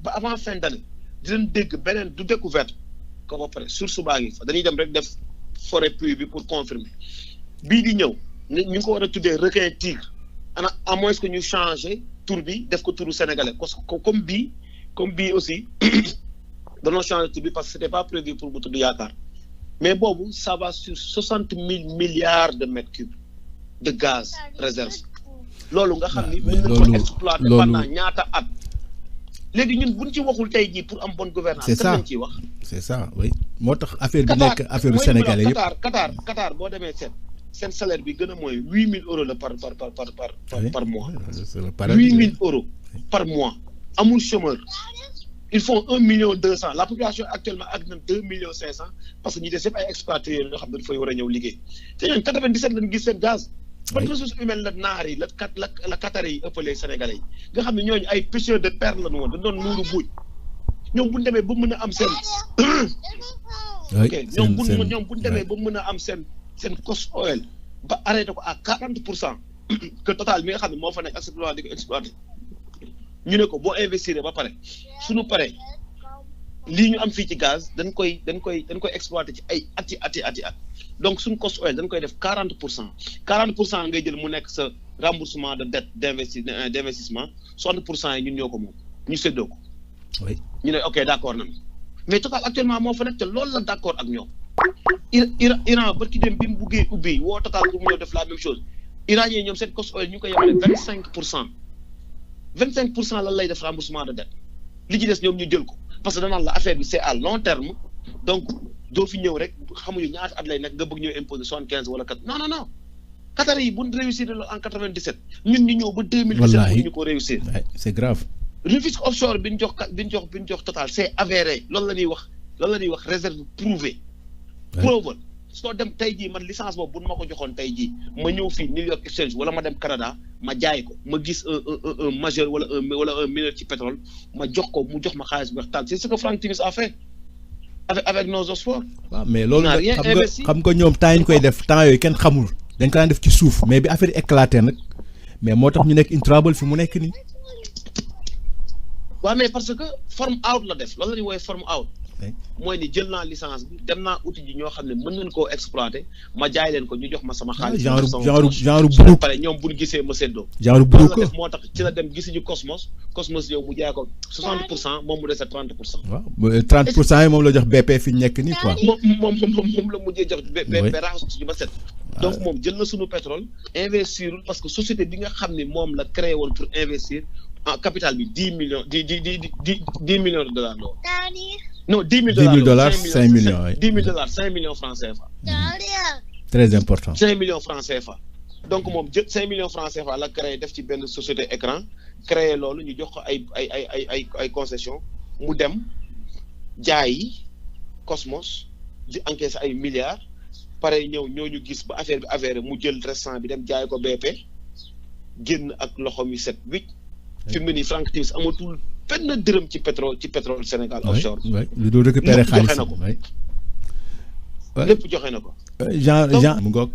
ba avant fin d'année dinañ dégg beneen du découverte ko ba pare source baa ngi fa dañuy dem rek def forêt pluie bi pour confirmer bii di ñëw ñu ngi ko war a tuddee requin tigre à moins que ñu changer tur bi def ko turu sénégalais parce que comme bii aussi dañoo changer tur bi parce que c'était pas prévu pour mu tudd yaakaar mais boobu ça va sur 60 000 milliards de mètres cubes de gaz réserve loolu nga xam ni mën na ko exploiter pendant ñaata at léegi ñun buñ ci waxul tey jii pour am bonne gouvernance c'est ça lañ ciy wax c'est ça oui moo tax affaire bi nekk affaire sénégalais yëpp Qatar boo demee seen salaire bi gën a mooy 8 000 euros la par mois 8 000 euros par mois amul chômeur ils font 1 200 000 la population actuellement ak na 2 500 000 parce que ñi des yëpp ay exploiteurs yoo xam ne dafay war a ñëw liggéey te ñooñu 97 lañ gis seen gaz ban ressource humaine la naar yi la Qatar yi ëppalee sénégalais yi nga xam ne ñooñu ay pêcheurs de perles la nu woon dañ doon nuuru buuj ñoom bu ñu demee ba mën a am seen ñoom bu ñu demee ba mën a am seen cost oil ba arrêté ko à 40% que total mi nga xam ne moo fa nekk ak di ko exploité ñu ne ko boo investir ba pare suñu paree lii ñu am fii ci gaz dañ koy exploité ci ay ati at donc suñu cost oil dañ koy def 40% ngay jël mu nekk sa remboursement de dette d'investissement 60% yi ñun ñoo ko moom ñu séddoo ko. oui ñu ne ok d'accord nañu mais total actuellement moo fa nekk te loolu la d'accord ak ñoom. Iran barki dem bi mu buggee ubbi woo total pour mu ñëw def la même chose iranien yi ñoom seen cost oil ñu koy yemale 25%. 25% lan lay def remboursement de dette li ci des ñoom ñu jël ko parce que danaan la affaire bi c'est à long terme donc doo fi ñëw rek xamuñu ñaata at lay nekk nga bëgg ñëw imposer 75 wala 4 non Qatar yi bu ñu réussir en 97 ñun ñu ñëw ba 2017 ñu ko réussir. c'est grave. Rufisque offshore bi ñu jox total c'est avéré loolu la ñuy wax réserve prouvée. preuve soo dem tey jii man licence boobu bu ma ko joxoon tey jii ma ñëw fii New York Exchange wala ma dem Canada ma jaay ko ma gis un majeur wala un mineur ci pétrole ma jox ko mu jox ma xaalis bu weex taal c'est ce que Frank Timis a fait avec nos sports. waaw mais loolu xam nga ñoom temps yi ñu koy def temps yooyu kenn xamul dañ ko daan def ci suuf mais bi affaire éclaté nag mais moo tax ñu nekk in trouble fi mu nekk nii. waaw mais parce que form out la def loolu la ñuy woowee form out. mooy ni jël naa licence bi dem naa outil ji ñoo xam ne mën nañ koo exploiter ma jaay leen ko ñu jox ma sama xaalis. genre bruk pare ñoom bu ñu gisee ma séddoo. genre bruk def moo tax ci la dem gisuñu Cosmos yow mu jaay ko 60% moom mu dese 30%. waaw 30% yi moom la jox BP fi ñu nekk nii quoi. moom la mujjee jox BP raxas ci ba set. donc moom jël na suñu pétrole investir parce que société bi nga xam ne moom la créé woon pour investir en capital bi 10 millions $10 millions la woon. Non, $10 000, 5 millions. Oui. $10 000, 5 millions francs CFA. Très important. 5 millions francs CFA. Donc, 5 millions francs CFA la créé def ci benn société écran créé loolu ñu jox ko ay concession mu dem jaay Cosmos di encaisser ay milliards pare ñooñu gis ba affaire bi avéré mu jël restant bi dem jaay ko BP génn ak loxom yu set wicc fi mu ne nii Frank Timis amatul benn dërëm ci pétrole Sénégal offshore. oui lu doon récupérer xaalis lépp joxe na ko. Jean mu ngoog.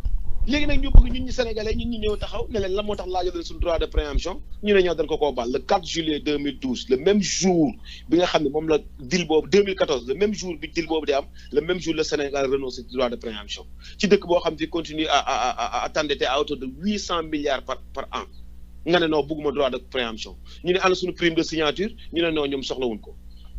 léegi nag ñu bëgg ñun ñi sénégalais ñun ñu ñëw taxaw ne leen la moo tax laajal leen suñu droit de préemption ñu ne ñoo dañ ko koo baal le 4 juillet 2012 le même jour bi nga xam ne moom la deal boobu 2014 le même jour bi deal boobu di am le même jour le Sénégal renoncé ci droit de préemption ci dëkk boo xam ne continue à t'endetter à hauteur de 800 milliards par an nga ne non bëgguma droit de préemption ñu ne ana suñu prime de signature ñu ne non ñoom soxlawuñ ko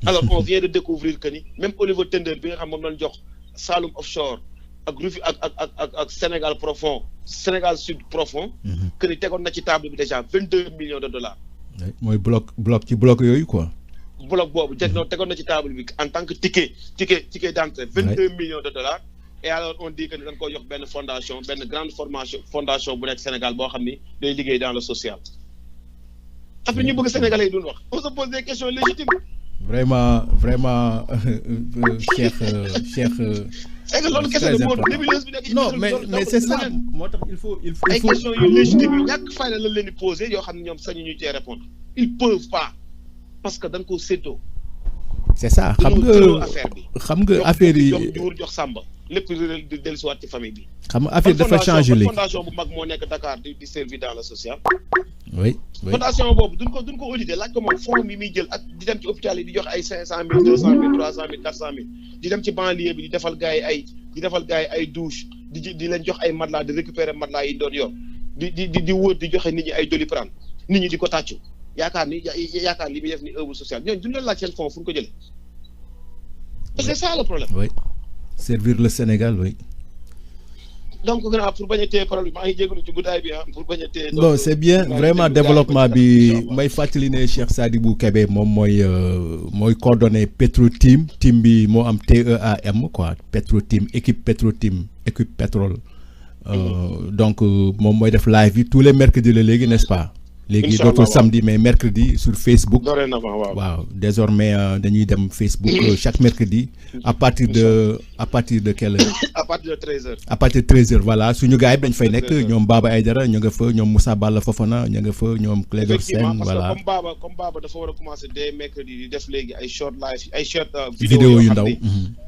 alors on vient de découvrir que ni même Oliver Tender bi nga xam moom lañ jox Saloum offshore ak Rufi ak Sénégal profond Sénégal sud profond. que ni tegoon na ci table bi déjà $22 millions. mooy bloc ci bloc yooyu quoi. bloc boobu tegoon na ci table bi en tant que ticket d'entrée 22 millions de dollars. Et alors on dit que dañ ko jox benn grande fondation bu nekk Sénégal boo xam ni day liggéey dans le social. après ñu bëgg Sénégalais yi duñ wax on se pose des questions légitimes. vraiment Cheikh. c'est que loolu kese la moo nébuleuse bi nekk ci non mais c'est ça moo tax il faut ay questions yu légitimes yu ñàkk fayda la leen di poser yoo xam ne ñoom sañu ñu cee répondre ils peuvent pas parce que dañ ko séddoo. c'est ça xam nga affaire yi jox Diour jox Samba lépp di dellusiwaat ci famille bi. xam nga affaire dafa changé léegi fondation bu mag moo nekk Dakar di servir dans le social. oui fondation boobu duñ ko audité laaj ko moom fonds mi muy jël ak di dem ci hôpital yi di jox ay 500 000 200 000 300 000 400 000 di dem ci banlieue bi di defal gars yi ay douche di leen jox ay matelas di récupérer matelas yi doon yor di wër di joxe nit ñi ay Doliprane nit ñi di ko tàccu yaakaar li muy def ni œuvre sociale ñooñu duñ leen laaj seen fonds fu ñu ko jëlee c'est ça le problème. oui servir le Sénégal oui. donc grand pour bañ a téye problème maa ngi jégalu ci guddaay bi pour bañ a téye. non c'est bien vraiment développement bi may fàttali ne Cheikh Sadibou Kébé moom mooy coordonné Petro-Tim team bi moo am TEAM quoi Petro-Tim équipe pétrole. donc moom mooy def live yi tous les mercredis la léegi n'est-ce pas. léegi dootul samedi mais mercredi sur Facebook. waaw désormais dañuy dem Facebook chaque mercredi à partir de quelle heure. à partir de 13h. à partir de 13h voilà suñu gars yi dañ fay nekk ñoom Baba Aïdara ñu nga fa ñoom Moussa Balla Fofana ñu nga fa ñoom Clédor Sène voilà. comme Baba dafa war a commencer dès mercredi di def léegi ay short live ay short vidéo yu ndaw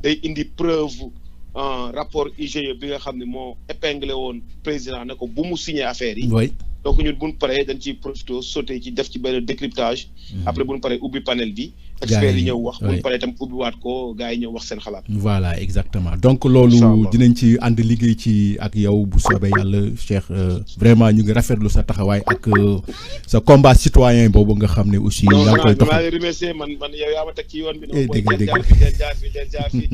day indi preuve rapport IGE bi nga xam ne moo épinglé woon président ne ko bu mu signé affaire yi. oui. donc ñun bu ñu paree dañ ciy profité sauté ci def ci benn décryptage. après bu ñu paree ubbi panel bi. experts yi ñëw wax bu ñu paree itam ubbiwaat ko gars yi ñëw wax seen xalaat. voilà exactement donc loolu dinañ ci ànd liggéey ci ak yow bu soobee yàlla Cheikh vraiment ñu ngi rafetlu sa taxawaay ak sa combat citoyen boobu nga xam ne aussi. yaa ngi koy doxal maa ngi remercier man yow yaa ma teg ci yoon bi. dégg jaar fi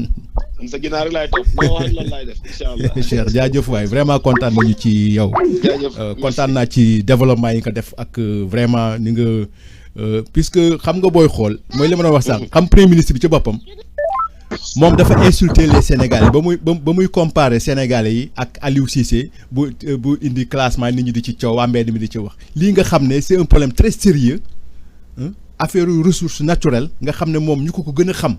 man sa ginnaaw rek laay topp moo wax lan laay def incha allah. Cheikh jaajëf waay vraiment kontaan nañu ci yow. kontaan naa ci développement yi nga def ak vraiment ni nga puisque xam nga booy xool mooy li ma doon wax sànq xam premier ministre bi ci boppam moom dafa insulter les Sénégalais ba muy comparer Sénégalais yi ak Aliou Cissé bu indi classement nit ñi di ci coow waa mbedd mi di ci wax lii nga xam ne c'est un problème très sérieux affaire ressources naturelles nga xam ne moom ñu ko gën a xam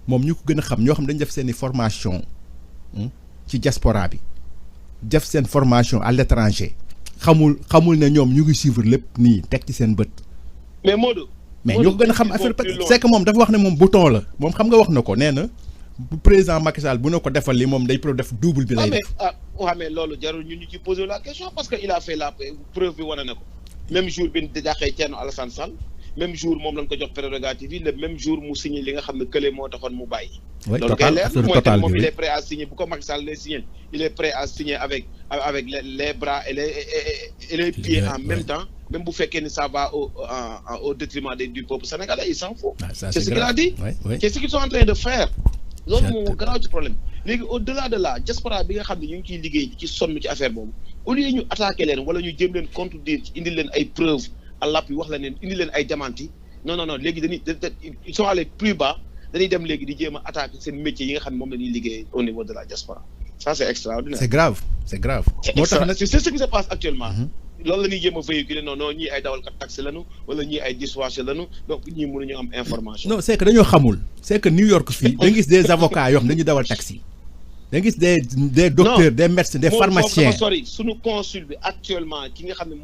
ñoo xam dañu def seeni formation ci diaspora bi def seen formation à l'étranger xamul ne ñoom ñu ngi suivre lépp nii teg ci seen bët. mais ñoo ko gën a xam affaire c'est que moom dafa wax ne moom bouton la moom xam nga wax na ko nee na bu président Macky Sall bu na ko defal li moom day pro def double bi lay def. mais loolu jarul ñun ñu ci poser la question parce que il a fait la preuve bi wane na ko même jour bi ñu dàqee Thierno Alassane Sall même jour moom lañ ko jox prérogative yi le même jour mu signé li nga xam ne kële moo taxoon mu bàyyi. oui loolu total kay leer affaire mooy total moom bi il est prêt à signer bu ko Macky Sall lay signer il est prêt à signer avec les bras et les pieds en même temps même bu fekkee ni ça va au détriment du peuple sénégalais il s'en fout. C'est ce qu'il a dit. C'est ce qu'ils sont en train de faire. loolu moo garaaw ci problème léegi au delà de là diaspora bi nga xam ne ñu ngi ciy liggéey ci sonn ci affaire boobu au lieu ñu attaquer leen wala ñu jéem leen contredire ci indi leen ay preuves à l'appui wax la leen indi leen ay démenti non léegi dañuy ils sont allés plus bas dañuy dem léegi di jéem a attaquer seen métier yi nga xam ne moom la ñuy liggéey au niveau de la diaspora ça c'est extraordinaire. c'est grave moo tax nag c'est ce qui se passe actuellement. loolu la ñuy jéem a véhiculer non ñii ay dawalkat taxi lañu wala ñii ay dishwasher lañu donc ñii mënuñu am information. non c'est que dañoo xamul c'est que New York fii da nga gis des avocats yoo xam dañuy dawal taxi da nga gis des docteurs des médecins des pharmaciens. sori suñu consul bi actuellement ki nga xam ne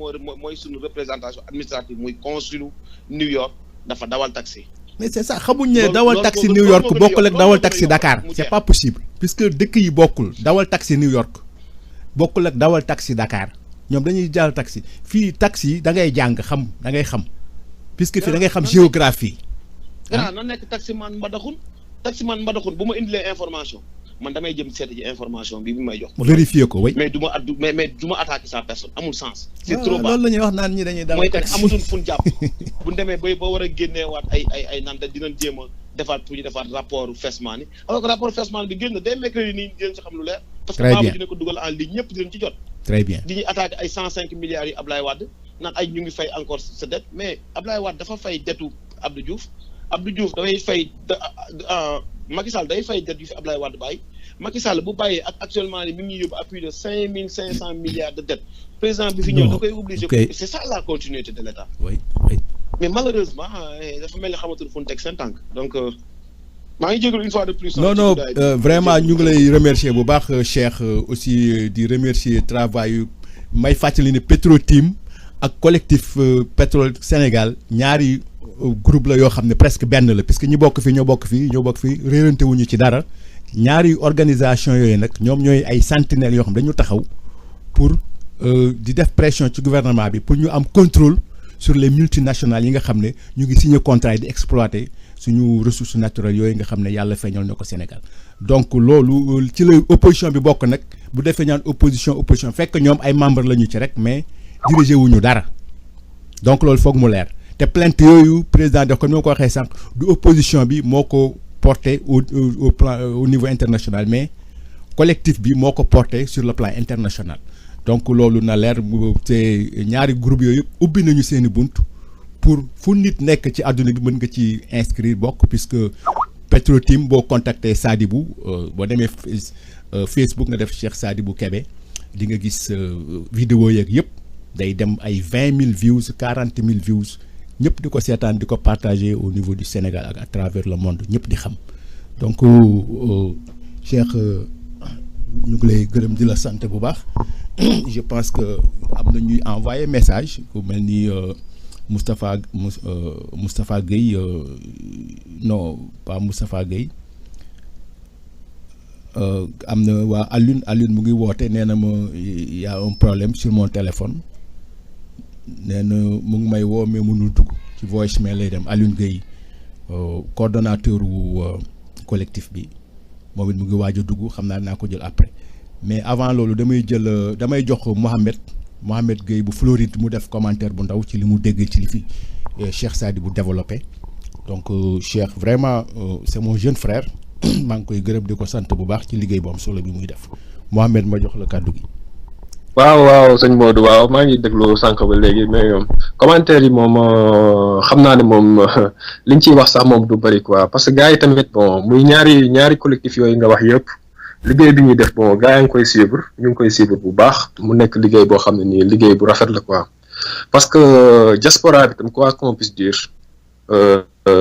mooy suñu représentation administrative muy consulu New York dafa dawal taxi. mais c'est ça xamuñ ne dawal taxi New York bokkul ak dawal taxi Dakar c'est pas possible puisque dëkk yi bokkul dawal taxi New York bokkul ak dawal taxi Dakar. ñoom dañuy jàll taxi fii taxi da ngay jàng xam da ngay xam puisque fii da ngay xam géographie. na nekk taximan mbadaxun bu ma indilee information man damay jëm seeti ji information bi may jox. vérifier ko oui. mais du ma attaquer sa personne amul sens. c'est trop bas loolu la ñuy wax naan ñi dañuy dawal taxi mooy amatul fu ñu jàpp bu ñu demee ba war a génneewaat ay naan dinañ jéem a defaat pour ñu defaat rapport Fesman yi alors que rapport Fesman bi génn day mercredi nii dinañ ci xam lu leer. parce que Babou dina ko dugal en ligne ñëpp dinañ ci jot. très bien di ñuy attaqué ay 105 milliards yi Ablaye Wade naan ay ñu ngi fay encore sa dette mais Ablaye Wade dafa fay dettu Abdou Diouf Abdou Diouf dafay fay Macky Sall day fay dette yu fi Abdoulaye Wade bàyyi Macky Sall bu bàyyee ak actuellement ni mi ngi yóbbu à plus de 5 500 milliards de dettes président bi fi ñëw da koy obligé. C'est ça la continuité de l'État. Oui. Mais malheureusement dafa mel ni xamatul fu mu teg seen tànk donc maa ngi jégalu une fois de plus. non vraiment ñu ngi lay remercier bu baax Cheikh aussi di remercier travail may fàttali ne Petro-Tim ak collectif pétrole Sénégal ñaari groupe la yoo xam ne presque benn la puisque ñi bokk fii ñoo bokk fii réerante wuñu ci dara ñaari organisation yooyu nag ñoom ñooy ay sentinelles yoo xam dañu taxaw pour di def pression ci gouvernement bi pour ñu am contrôle sur les multinationales yi nga xam ne ñu ngi signé contrat yi di exploiter suñu ressources naturelles yooyu nga xam ne yàlla feeñal na ko Sénégal donc loolu ci la opposition bi bokk nag bu defee ñaan opposition fekk ñoom ay membres la ñu ci rek mais dirigé wuñu dara donc loolu foog mu leer te plainte yooyu président def ko ni ma ko waxee sànq du opposition bi moo ko porté au plan au niveau international mais collectif bi moo ko porté sur le plan international donc loolu na leer te ñaari groupe yooyu ubbi nañu seeni bunt pour fu nit nekk ci àdduna bi mën nga ci inscrire bokk puisque Petro-Tim boo contacté Sadibou boo demee Facebook nga def Cheikh Sadibou Kébé di nga gis vidéo yeeg yëpp day dem ay 20 000 views 40 000 views ñëpp di ko seetaan di ko partager au niveau du Sénégal ak à travers le monde ñëpp di xam donc Cheikh ñu ngi lay gërëm di la sant bu baax je pense que am na ñuy envoyer message ku mel ni Moustapha Gueye non pas Moustapha Gueye am na waa Alioune mu ngi woote nee na ma y a un problème sur mon téléphone nee na mu ngi may woo mais mënul dugg ci voicemail lay dem Alioune Gueye coordonnateur wu collectif bi moom it mu ngi waaj a dugg xam naa ko jël après mais avant loolu damay jox Mohamed Gueye bu Floride mu def commentaire bu ndaw ci li mu dégg ci li fi Cheikh Sadibou développé donc Cheikh vraiment c'est mon jeune frère maa ngi koy gërëm di ko sant bu baax ci liggéey bu am solo bi muy def Mohamed ma jox la kàddu gi. waaw sëñ Modou waaw maa ngi déglu sànq ba léegi mais commentaire yi moom xam naa ne moom liñ ciy wax sax moom du bëri quoi parce que gars yi tamit bon muy ñaari collectif yooyu nga wax yëpp liggéey bi ñuy def bon gars yi ñu ngi koy suivre bu baax mu nekk liggéey boo xam ne nii liggéey bu rafet la quoi parce que diaspora bi tam quoi qu'on puisse dire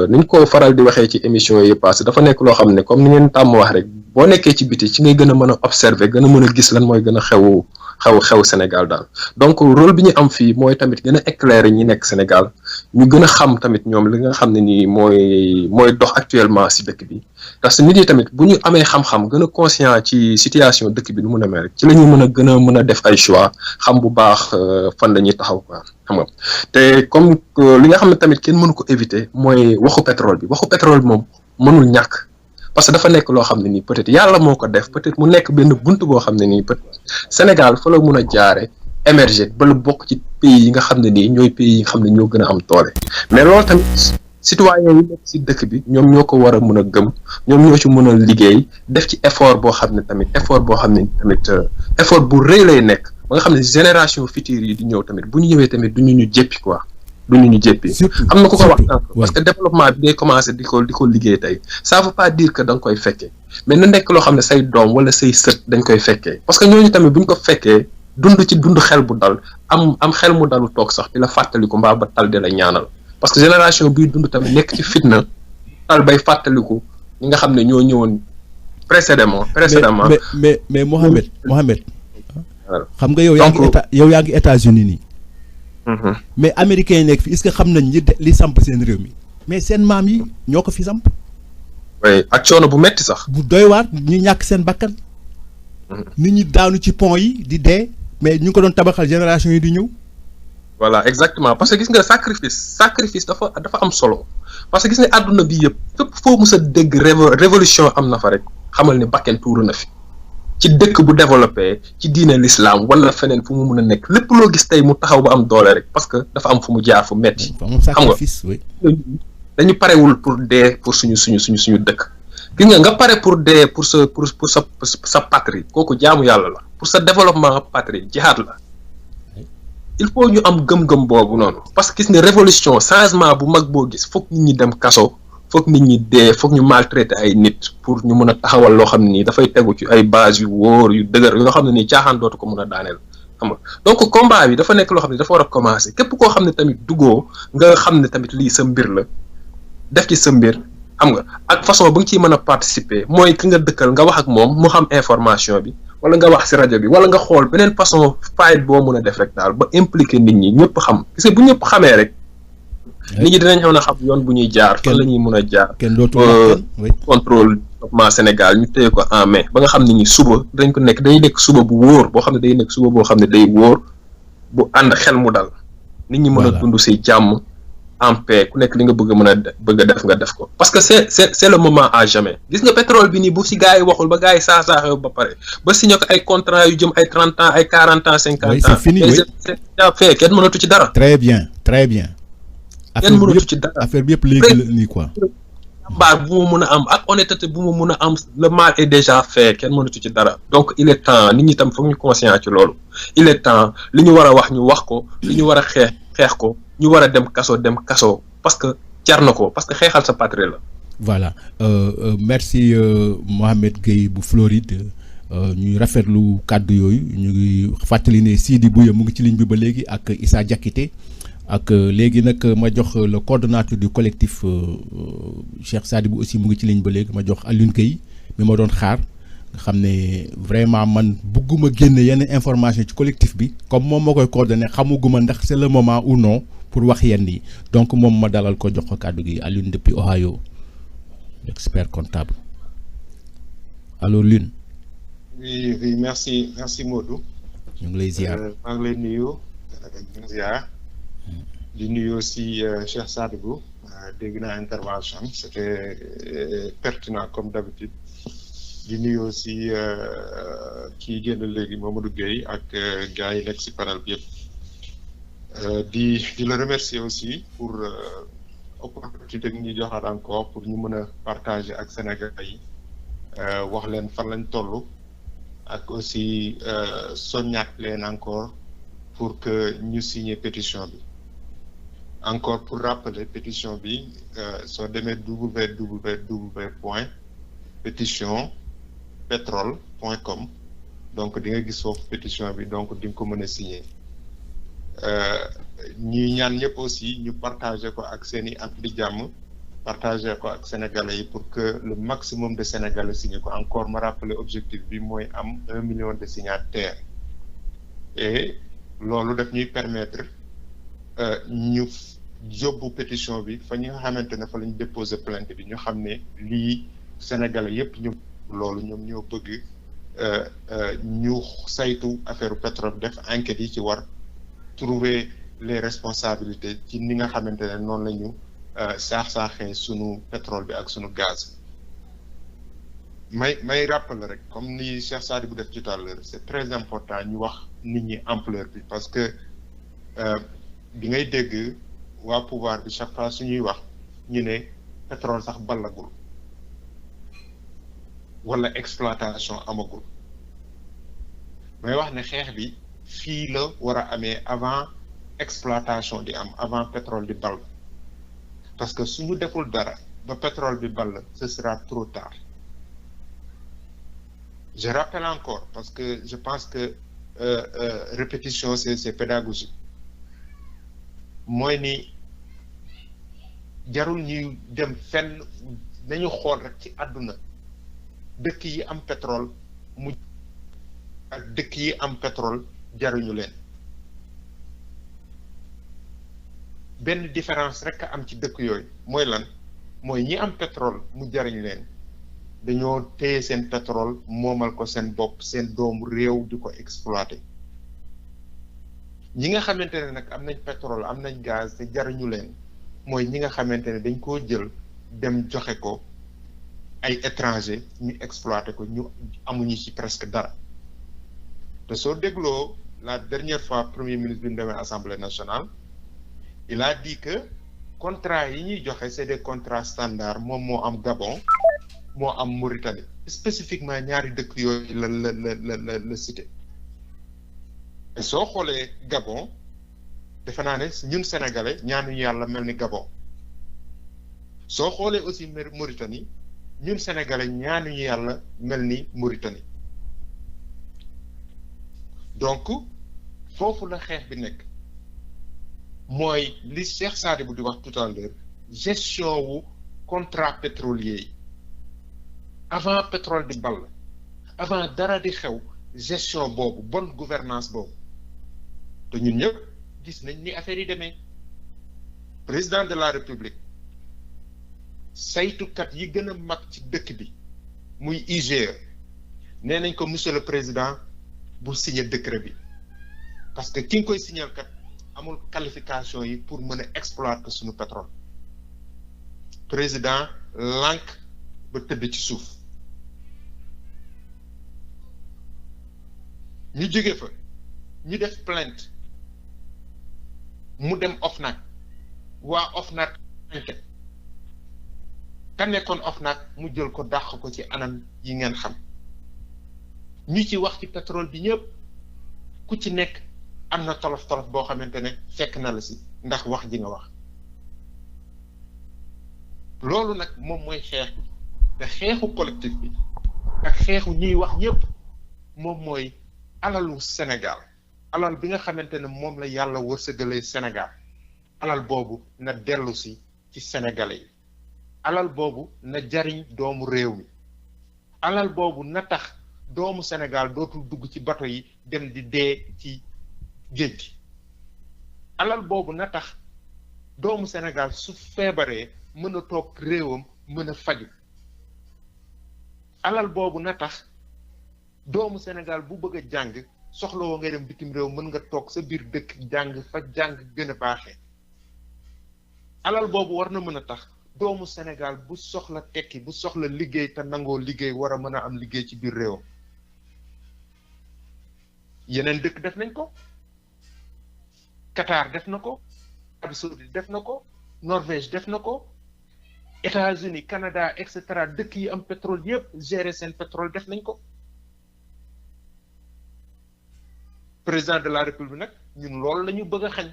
niñ ko faral di waxee ci émission yi passé dafa nekk loo xam ne comme ni ngeen tàmm wax rek boo nekkee ci biti ci ngay gën a mën a observer gën a mën a gis lan mooy gën a xew Sénégal daal donc rôle bi ñu am fii mooy tamit gën a éclairer ñi nekk Sénégal ñu gën a xam tamit ñoom li nga xam ne nii mooy dox actuellement si dëkk bi parce que nit yi tamit bu ñu amee xam-xam gën a conscient ci situation dëkk bi nu mu demee rek ci la ñu mën a def ay choix xam bu baax fan la ñuy taxaw quoi xam nga te comme li nga xam ne tamit kenn mënu ko éviter mooy waxu pétrole bi moom mënul ñàkk. parce que dafa nekk loo xam ne nii peut-être yàlla moo ko def peut-être mu nekk benn bunt boo xam ne nii peut-être Sénégal fa la mun a jaare émerger ba lu bokk ci pays yi nga xam ne nii ñooy pays yi nga xam ne ñoo gën a am doole mais loolu tamit citoyens yi nekk ci dëkk bi ñoom ñoo ko war a mën a gëm ñoom ñoo ci mën a liggéey def ci effort boo xam ne tamit effort bu rëy lay nekk ba nga xam ne génération future yi di ñëw tamit bu ñu ñëwee tamit du ñu jéppi quoi. duñu ñu jéppi am na ku ko wax parce que développement bi ngay commencé di ko liggéey tey ça veut pas dire que da nga koy fekkee mais na nekk loo xam ne say doom wala say sët dañ koy fekkee parce que ñooñu tamit bu ñu ko fekkee dund xel bu dal am xel mu dalu toog sax di la fàttaliku mbaa ba tal di la ñaanal parce que génération bii dund tamit nekk ci fitna tal bay fàttaliku ñi nga xam ne ñoo ñëwoon précédemment mais Mohamed xam nga yow yaa ngi États-Unis nii mais américains yi nekk fi est-ce que xam nañ li samp seen réew mi mais seen maam yi ñoo ko fi samp. oui ak coono bu metti sax. bu doy waar ñu ñàkk seen bakkan. nit ñi daanu ci pont yi di dee mais ñu ngi ko doon tabaxal génération yi di ñëw. voilà exactement parce que gis nga sacrifice dafa am solo parce que gis nga àdduna bi yëpp fépp foo mës a dégg révolution am na fa rek xamal ni bakken tuuru na fi. ci dëkk bu développé ci diine l'islam wala feneen fu mu mun a nekk lépp loo gis tey mu taxaw ba am doole rek parce que dafa am fu mu jaar fu metti xam nga dañu parewul pour dee pour suñu dëkk gis nga pare pour dee pour sa patrie kooku jaamu yàlla la pour sa développement patrie jihaad la il faut ñu am gëm-gëm boobu noonu parce que gis nga révolution changement bu mag boo gis foog nit ñi dem kaso foog nit ñi dee foog ñu maltraité ay nit pour ñu mën a taxawal loo xam ne nii dafay tegu ci ay base yu wóor yu dëgër yoo xam ne nii caaxaan dootu ko mën a daaneel xam nga donc combat bi dafa nekk loo xam ne dafa war a commencer képp koo xam ne tamit duggoo nga xam ne tamit lii sa mbir la def ci sa mbir xam nga ak façon bu nga ciy mën a participer mooy ki nga dëkkal nga wax ak moom mu xam information bi wala nga wax ci rajo bi wala nga xool beneen façon fight boo mën a def rek daal ba impliquer nit ñi ñëpp xam parce que bu ñëpp xamee rek nit ñi dinañ mën a xam yoon bu ñuy jaar fan la ñuy mën a jaar contrôle développement Sénégal ñu téye ko en main ba nga xam ne ñi suba dañ ko nekk day nekk suba bu wóor boo xam ne day nekk suba boo xam ne day wóor bu ànd xel mu dal nit ñi mën a dund si jàmm en paix ku nekk li nga bëgg a mën a bëgg a def nga def ko parce que c'est le moment à jamais gis nga pétrole bi nii bu si gars yi waxul ba gars yi saaxew ba pare ba signé ko ay contrat yu jëm ay 30 ans ay 40 ans 50 ans c'est fini c'est fait kenn mënatu ci dara très bien kenn mënatu ci dara affaire bi yëpp léegi la nii quoi baar bu mu mën a am ak honnêteté bu mu mën a am le mal est déjà fait kenn mënatu ci dara donc il est temps nit ñi tam foog ñu conscient ci loolu il est temps li ñu war a wax ñu wax ko li ñu war a xeex ko ñu war a dem kaso parce que jar na ko parce que xeexal sa patrie la. voilà merci Mohamed Gueye bu Floride ñuy rafetlu kàddu yooyu ñu ngi fàttali ne Sidi Bouye mu ngi ci ligne bi ba léegi ak Issa Diakité ak léegi nag ma jox le coordonnateur du collectif Cheikh Sadibou aussi mu ngi ci ligne ba léegi ma jox Alioune Gueye mi ma doon xaar nga xam ne vraiment man bugguma génne yenn information ci collectif bi comme moom moo koy coordonné xamuguma ndax c'est le moment ou non pour wax yenn yi donc moom ma dalal ko jox ko kàddu gi Alioune depuis Ohio expert comptable allo Lune. oui merci Modou. ñu ngi lay ziar maa ngi lay nuyu ziar. di nuyu aussi Cheikh Sadibou dégg naa intervention c'était pertinent comme d'habitude di nuyu aussi kii génn léegi Mamadou Gueye ak gars yi nekk ci panel bi yëpp di la remercier aussi pour opportunité bi ñu joxaat encore pour ñu mën a partager ak Sénégalais yi wax leen fan lañ toll ak aussi soññaat leen encore pour que ñu signer pétition bi. Encore pour rappeler pétition bi soo demee www.pétitionpetrole.com donc di nga gis foofu pétition bi donc di nga ko mën a signer ñuy ñaan ñëpp aussi ñu partager ko ak seeni am di jàmm partager ko ak sénégalais yi pour que le maximum de sénégalais signer ko encore ma rappeler objectif bi mooy am 1 million de signataires et loolu daf ñuy permettre ñu yóbbu pétition bi fa ñu nga xamante ne fa la ñu déposer plainte bi ñu xam ne lii Sénégalais yépp ñu loolu ñoom ñoo bëgg ñu saytu affaire pétrole def enquête yi ci war trouver les responsabilités ci ni nga xamante ne noonu la ñu saaxee sunu pétrole bi ak sunu gaz may rappel rek comme ni Cheikh Sadibou def tout à l'heure c'est très important ñu wax nit ñi ampleur bi parce que bi ngay dégg waa pouvoir bi chaque fois suñuy wax ñu ne pétrole sax ballagul wala exploitation amagul may wax ne xeex bi fii la war a amee avant exploitation di am avant pétrole di ball parce que suñu deful dara ba pétrole bi ball ce sera trop tard je rappelle encore parce que je pense que répétition c'est pédagogique mooy ni jarul ñuy dem fenn nañu xool rek ci àdduna dëkk yi am pétrole mu ak dëkk yi am pétrole jaruñu leen benn différence rek a am ci dëkk yooyu mooy lan mooy ñi am pétrole mu jariñ leen dañoo téye seen pétrole moomal ko seen bopp seen doomu réew di ko exploiter ñi nga xamante ne nag am nañ pétrole am nañ gaz te jariñu leen mooy ñi nga xamante ne dañ koo jël dem joxe ko ay étranger ñu exploiter ko ñu amuñu ci presque dara te soo dégloo la dernière fois premier ministre bi mu demee assemblée nationale il a dit que contrat yi ñuy joxe c'est des contrats standards moom moo am Gabon moo am Mauritanie spécifiquement ñaari dëkk yooyu la cité soo xoolee Gabon defe naa ne ñun sénégalais ñaanuñu yàlla mel ni Gabon soo xoolee aussi Mauritanie ñun sénégalais ñaanuñu yàlla mel ni Mauritanie donc foofu la xeex bi nekk mooy li Cheikh Sadibou di wax tout à l'heure gestion wu contrat pétrolier yi avant pétrole di ball avant dara di xew gestion boobu bonne gouvernance boobu te ñun ñëpp gis nañ ni affaire yi demee président de la république saytukat yi gën a mag ci dëkk bi muy IGE nee nañ ko monsieur le président bu signer décret bi parce que ki nga koy signer kat amul qualification yi pour mën a exploiter suñu pétrole président lànk ba tëdd ci suuf ñu jóge fa ñu def plainte mu dem OFNAC waa OFNAC enquête ka nekkoon OFNAC mu jël ko dàq ko ci anam yi ngeen xam ñu ci wax ci pétrole bi ñëpp ku ci nekk am na tolof tolof boo xamante ne fekk na la si ndax wax ji nga wax loolu nag moom mooy xeex bi te xeexu collectif bi ak xeexu ñuy wax ñëpp moom mooy alalu Sénégal alal bi nga xamante ne moom la yàlla wërsëgalee Sénégal alal boobu na dellu si ci Sénégalais yi alal boobu na jariñ doomu réew mi alal boobu na tax doomu Sénégal dootul dugg ci bato yi dem di dee ci géej gi alal boobu na tax doomu Sénégal su feebaree mën a toog réewam mën a faju alal boobu na tax doomu Sénégal bu bëgg a jàng soxlawoo ngay dem bitim réew mën nga toog sa biir dëkk jàng fa jàng gën a baaxee alal boobu war na mën a tax doomu Sénégal bu soxla tekki bu soxla liggéey te nangoo liggéey war a mën a am liggéey ci biir réewam yeneen dëkk def nañ ko Qatar def na ko Arabie Saoudite def na ko Norvège def na ko États-Unis Canada et cetera dëkk yi am pétrole yëpp gérer seen pétrole def nañ ko président de la république nag ñun loolu la ñu bëgg a xañ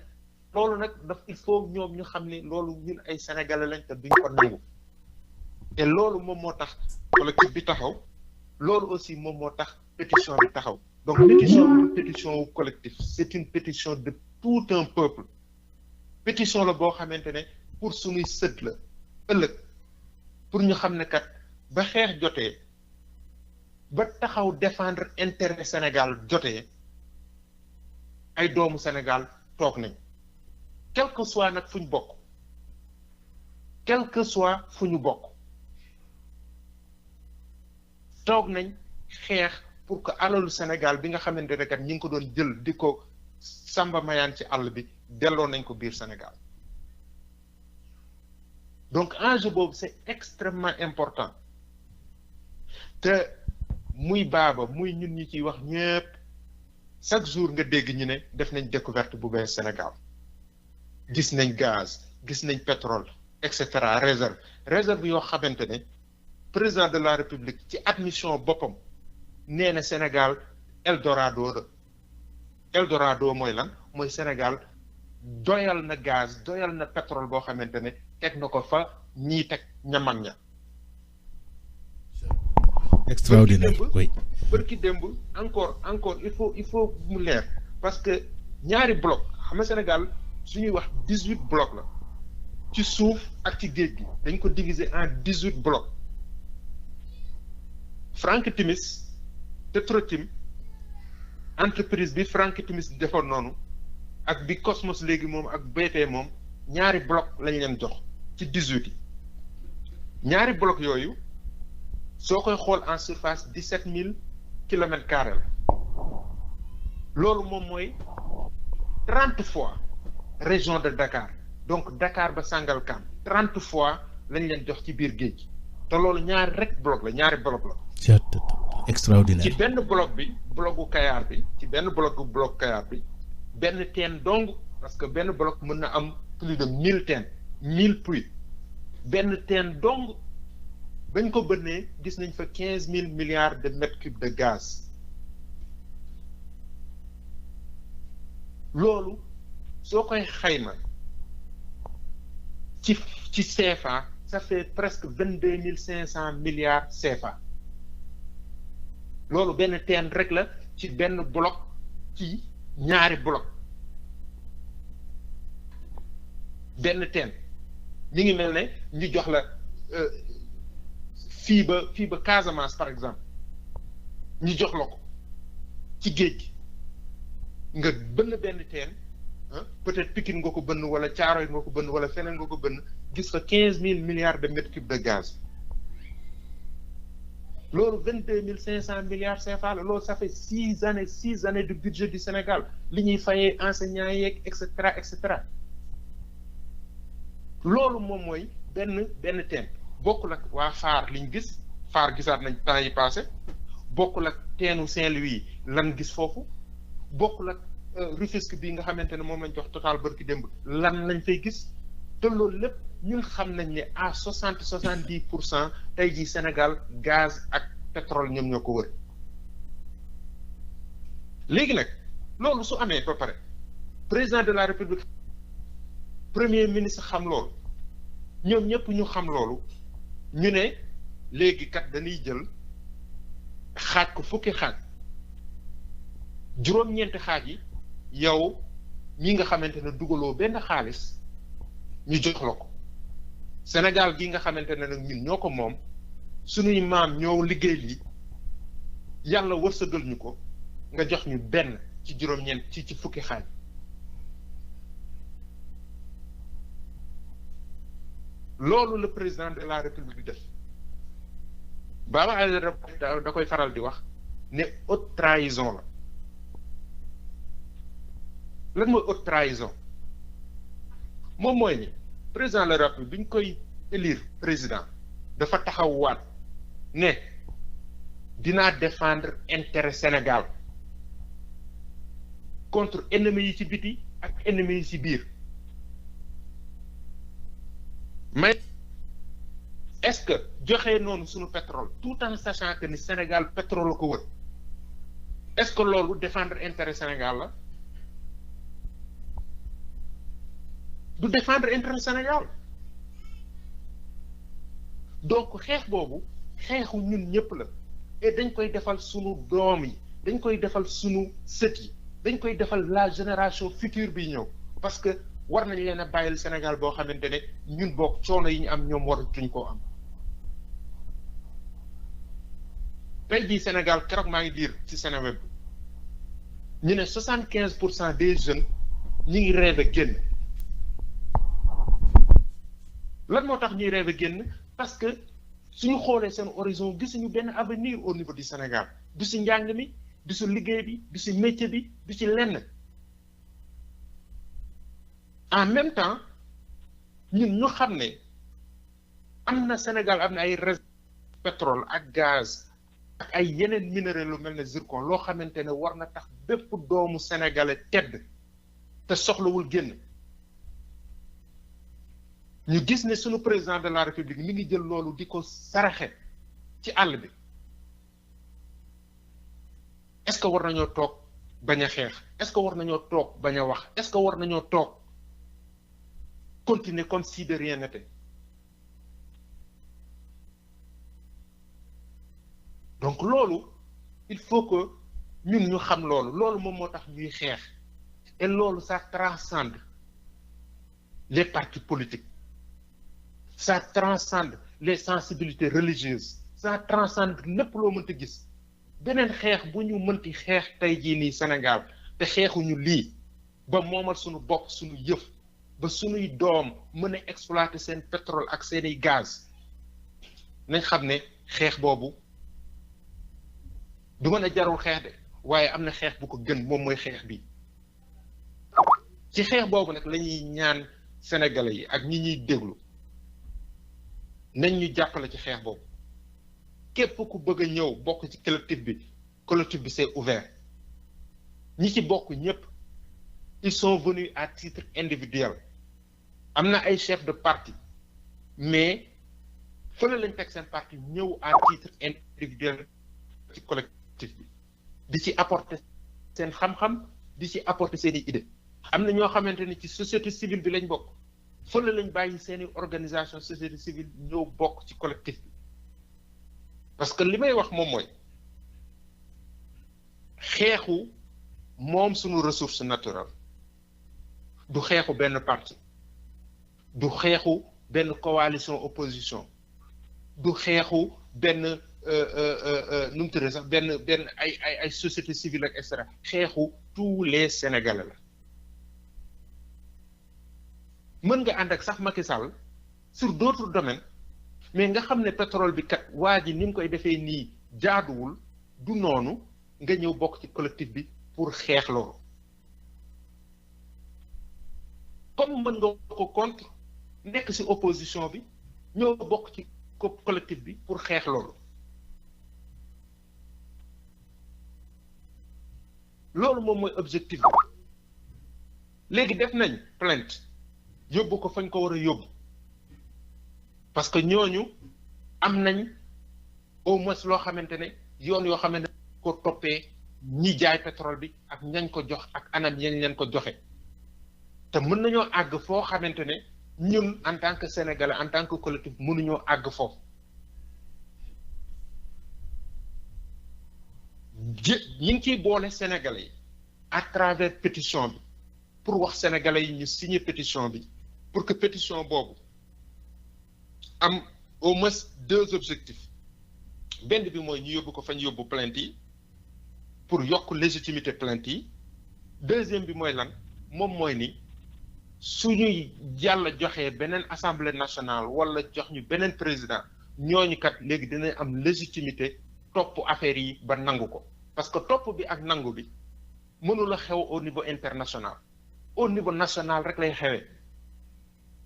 loolu nag il faut ñoom ñu xam ne loolu ñun ay sénégalais lañ te duñ ko nangu te loolu moom moo tax collectif bi taxaw loolu aussi moom moo tax pétition bi taxaw donc pétition bi pétition wu collectif c'est une pétition de tout un peuple pétition la boo xamante ne pour suñuy sët la ëllëg pour ñu xam ne kat ba xeex jotee ba taxaw défendre intérêt Sénégal jotee ay doomu Sénégal toog nañ quel que soit nag fu ñu bokk quel que soit fu ñu bokk toog nañ xeex pour que alalu Sénégal bi nga xamante ne kat ñi ngi ko doon jël di ko samba mayaan ci àll bi delloo nañ ko biir Sénégal donc enjeu boobu c'est extrêmement important te muy baaba muy ñun ñi ciy wax ñëpp chaque jour nga dégg ñu ne def nañ découverte bu bees Sénégal gis nañ gaz gis nañ pétrole et cetera réserve yoo xamante ne président de la république ci admission boppam nee na Sénégal Eldorado la Eldorado mooy lan mooy Sénégal doyal na gaz doyal na pétrole boo xamante ne teg na ko fa ñii teg ñamag ña extraordinaire oui bërki démb encore il faut mu leer parce que ñaari bloc xam nga Sénégal suñuy wax 18 blocs la ci suuf ak ci géej gi dañ ko diviser en 18 blocs Frank Timis Petrotim entreprise bi Frank Timis defoon noonu ak bi Cosmos léegi moom ak BP moom ñaari bloc lañ leen jox ci 18 yi ñaari bloc yooyu soo koy xool en surface 17 000 kilomètres carrés la loolu moom mooy 30 fois région de Dakar donc Dakar ba Sangalkam 30 fois lañ leen jox ci biir géej te loolu ñaari rek bloc la ñaari bloc la. c'est extraordinaire. ci benn bloc bi blocu Kayar bi ci benn bloc Kayar bi benn teen dong parce que benn bloc mën na am plus de 1000 teen 1000 puits benn teen dong bañ ko bënnee gis nañ fa 15 000 milliards de mètres cubes de gaz loolu soo koy xayma ci CFA ça fait presque 22 500 milliards CFA loolu benn teen rek la ci benn bloc ci ñaari bloc benn teen mi ngi mel ne ñu jox la fii ba Casamance par exemple ñu jox la ko ci géej gi nga bënn benn teen peut-être Pikine nga ko bënn wala Thiaroye nga ko bënn wala feneen nga ko bënn gis fa 15 000 milliards de mètres cubes de gaz loolu 22 500 milliards CFA la loolu ça fait 6 années du budget du Sénégal li ñuy fayee enseignants yeeg et cetera loolu moom mooy benn teen bokkul ak waa Phare liñ gis Phare gisaat nañ temps yi passé bokkul ak teenu Saint-Louis lan gis foofu bokkul ak Rufisque bii nga xamante ne moom lañ jox Total bërki démb lan lañ fay gis te loolu lépp ñun xam nañ ne à 70% tey jii Sénégal gaz ak pétrole ñoom ñoo ko wër léegi nag loolu su amee ba pare président de la République premier ministre xam loolu ñoom ñëpp ñu xam loolu ñu ne léegi kat dañuy jël xaaj ko fukki xaaj juróom-ñeenti xaaj yi yow ñi nga xamante ne dugaloo benn xaalis ñu jox la ko Sénégal gi nga xamante ne nag ñun ñoo ko moom suñuy maam ñoo liggéey lii yàlla wërsëgal ñu ko nga jox ñu benn ci juróom-ñeent ci fukki xaaj loolu le président de la République def Baba Aïdara da koy faral di wax ne haute trahison la lan mooy haute trahison moom mooy ni président de la République bi ñu koy élire président dafa taxawaat ne dinaa défendre intérêt Sénégal contre ennemis yi ci biti ak ennemis yi ci biir mais est-ce que joxe noonu suñu pétrole tout en sachant que ni Sénégal pétrole la ko wër est-ce que loolu défendre intérêt Sénégal la du défendre intérêt Sénégal donc xeex boobu xeexu ñun ñëpp la et dañ koy defal sunu doom yi dañ koy defal sunu sët yi dañ koy defal la génération future bi ñëw parce que war nañ leen a bàyyil Sénégal boo xamante ne ñun boog coono yi ñu am ñoom waratuñ koo am tey jii Sénégal keroog maa ngi diir ci Seneweb bi ñu ne 75% des jeunes ñi ngi rêve génn lan moo tax ñuy rêve génn parce que suñu xoolee seen horizon gisuñu benn avenir au niveau du Sénégal du si njàng mi du si liggéey bi du si métier bi du si lenn en même temps ñun ñu xam ne am na Sénégal am na ay réserve pétrole ak gaz ak ay yeneen minerais lu mel ne zircon loo xamante ne war na tax bépp doomu sénégalais tedd te soxlawul génn ñu gis ne sunu président de la République mi ngi jël loolu di ko saraxe ci àll bi est-ce que war nañoo toog bañ a xeex est-ce que war nañoo toog bañ a wax est-ce que war nañoo toog continuer comme si de rien n'était donc loolu il faut que ñun ñu xam loolu moom moo tax ñuy xeex et loolu ça transcende les partis politiques ça transcende les sensibilités religieuses ça transcende lépp loo mënti gis beneen xeex bu ñu mënti xeex tey jii nii Sénégal te xeexuñu lii ba moomal suñu bopp suñu yëf ba suñuy doom mën a exploiter seen pétrole ak seeni gaz nañ xam ne xeex boobu du mën a jarul xeex de waaye am na xeex bu ko gën moom mooy xeex bi ci xeex boobu nag la ñuy ñaan sénégalais yi ak ñi ñuy déglu nañ ñu jàppale ci xeex boobu képp ku bëgg a ñëw bokk ci collectif bi c'est ouvert ñi ci bokk ñëpp ils sont venus à titre individuel am na ay chefs de parti mais fële lañ teg seen parti ñëw à titre individuel ci collectif bi di ci apporter seen xam-xam di ci apporter seen i idée am na ñoo xamante ni ci société civile bi lañ bokk fële lañ bàyyi seeni organisation société civile ñëw bokk ci collectif bi parce que li may wax moom mooy xeexu moom suñu ressource naturelle du xeexu benn parti du xeexu benn coalition opposition du xeexu benn nu mu tuddee sax benn ay société civile ak et cetera xeexu tous les Sénégalais la mën nga ànd ak sax Macky Sall sur d'autres domaines mais nga xam ne pétrole bi kat waa ji ni mu koy defee nii jaaduwul du noonu nga ñëw bokk ci collectif bi pour xeex loolu comme mën nga ko contre nekk ci opposition bi ñëw bokk ci collectif bi pour xeex loolu loolu moom mooy objectif bi léegi def nañ plainte yóbbu ko fañ ko war a yóbbu parce que ñooñu am nañ au moins loo xamante ne yoon yoo xamante ne ko toppee ñi jaay pétrole bi ak ñañ ko jox ak anam yañ leen ko joxe te mën nañoo àgg foo xamante ne ñun en tant que sénégalais en tant que collectif mënuñoo àgg foofu ñi ngi ciy boole sénégalais yi à travers pétition bi pour wax sénégalais yi ñu signer pétition bi pour que pétition boobu am au moins deux objectifs benn bi mooy ñu yóbbu ko fañ yóbbu plainte yi pour yokk légitimité plainte yi deuxième bi mooy lan moom mooy ni suñuy yàlla joxee beneen assemblée nationale wala jox ñu beneen président ñooñu kat léegi dinañ am légitimité topp affaire yi ba nangu ko parce que topp bi ak nangu bi mënula xew au niveau international au niveau national rek lay xewee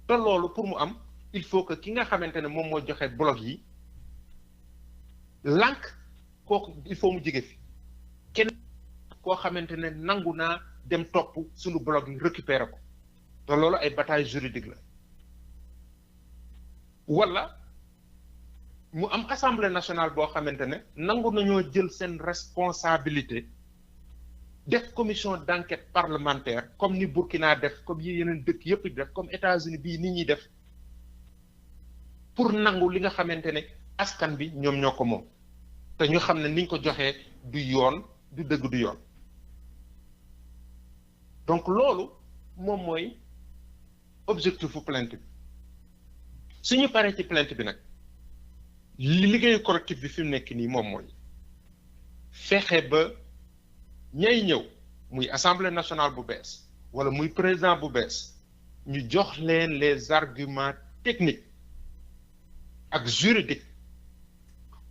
te loolu pour mu am il faut que ki nga xamante ne moom moo joxe bloc yi lànk kooku il faut mu jege fi kenn koo xamante ne nangu naa dem topp suñu bloc yi récupérer ko te loolu ay bataille juridique la wala mu am assemblée nationale boo xamante ne nangu nañoo jël seen responsabilité def commission d'enquête parlementaire comme ni Burkina def comme yi yeneen dëkk yëpp def comme États-Unis bii nit ñi def pour nangu li nga xamante ne askan bi ñoom ñoo ko moom te ñu xam ne niñ ko joxee du yoon du dëgg du yoon donc loolu moom mooy objectifu plainte bi suñu paree ci plainte bi nag li liggéeyu collectif bi fi mu nekk nii moom mooy fexe ba ñay ñëw muy assemblée nationale bu bees wala muy président bu bees ñu jox leen les arguments techniques ak juridiques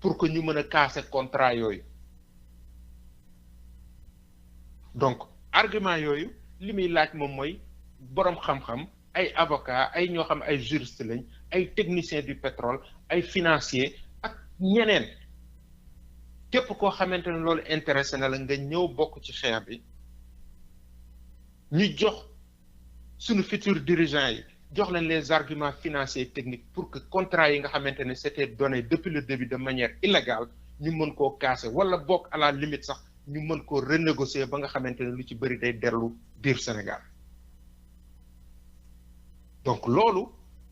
pour que ñu mën a casser contrat yooyu donc argument yooyu li muy laaj moom mooy boroom xam-xam ay avocat ay ñoo xam ay juriste lañ ay techniciens du pétrole ay financiers ak ñeneen képp koo xamante ne loolu intéressé na la nga ñëw bokk ci xeex bi ñu jox suñu futurs dirigeants yi jox leen les arguments financiers et techniques pour que contrat yi nga xamante ne c'était donné depuis le début de manière illégale ñu mën koo casser wala bokk à la limite sax ñu mën koo renégocier ba nga xamante ne lu ci bëri day dellu biir Sénégal donc loolu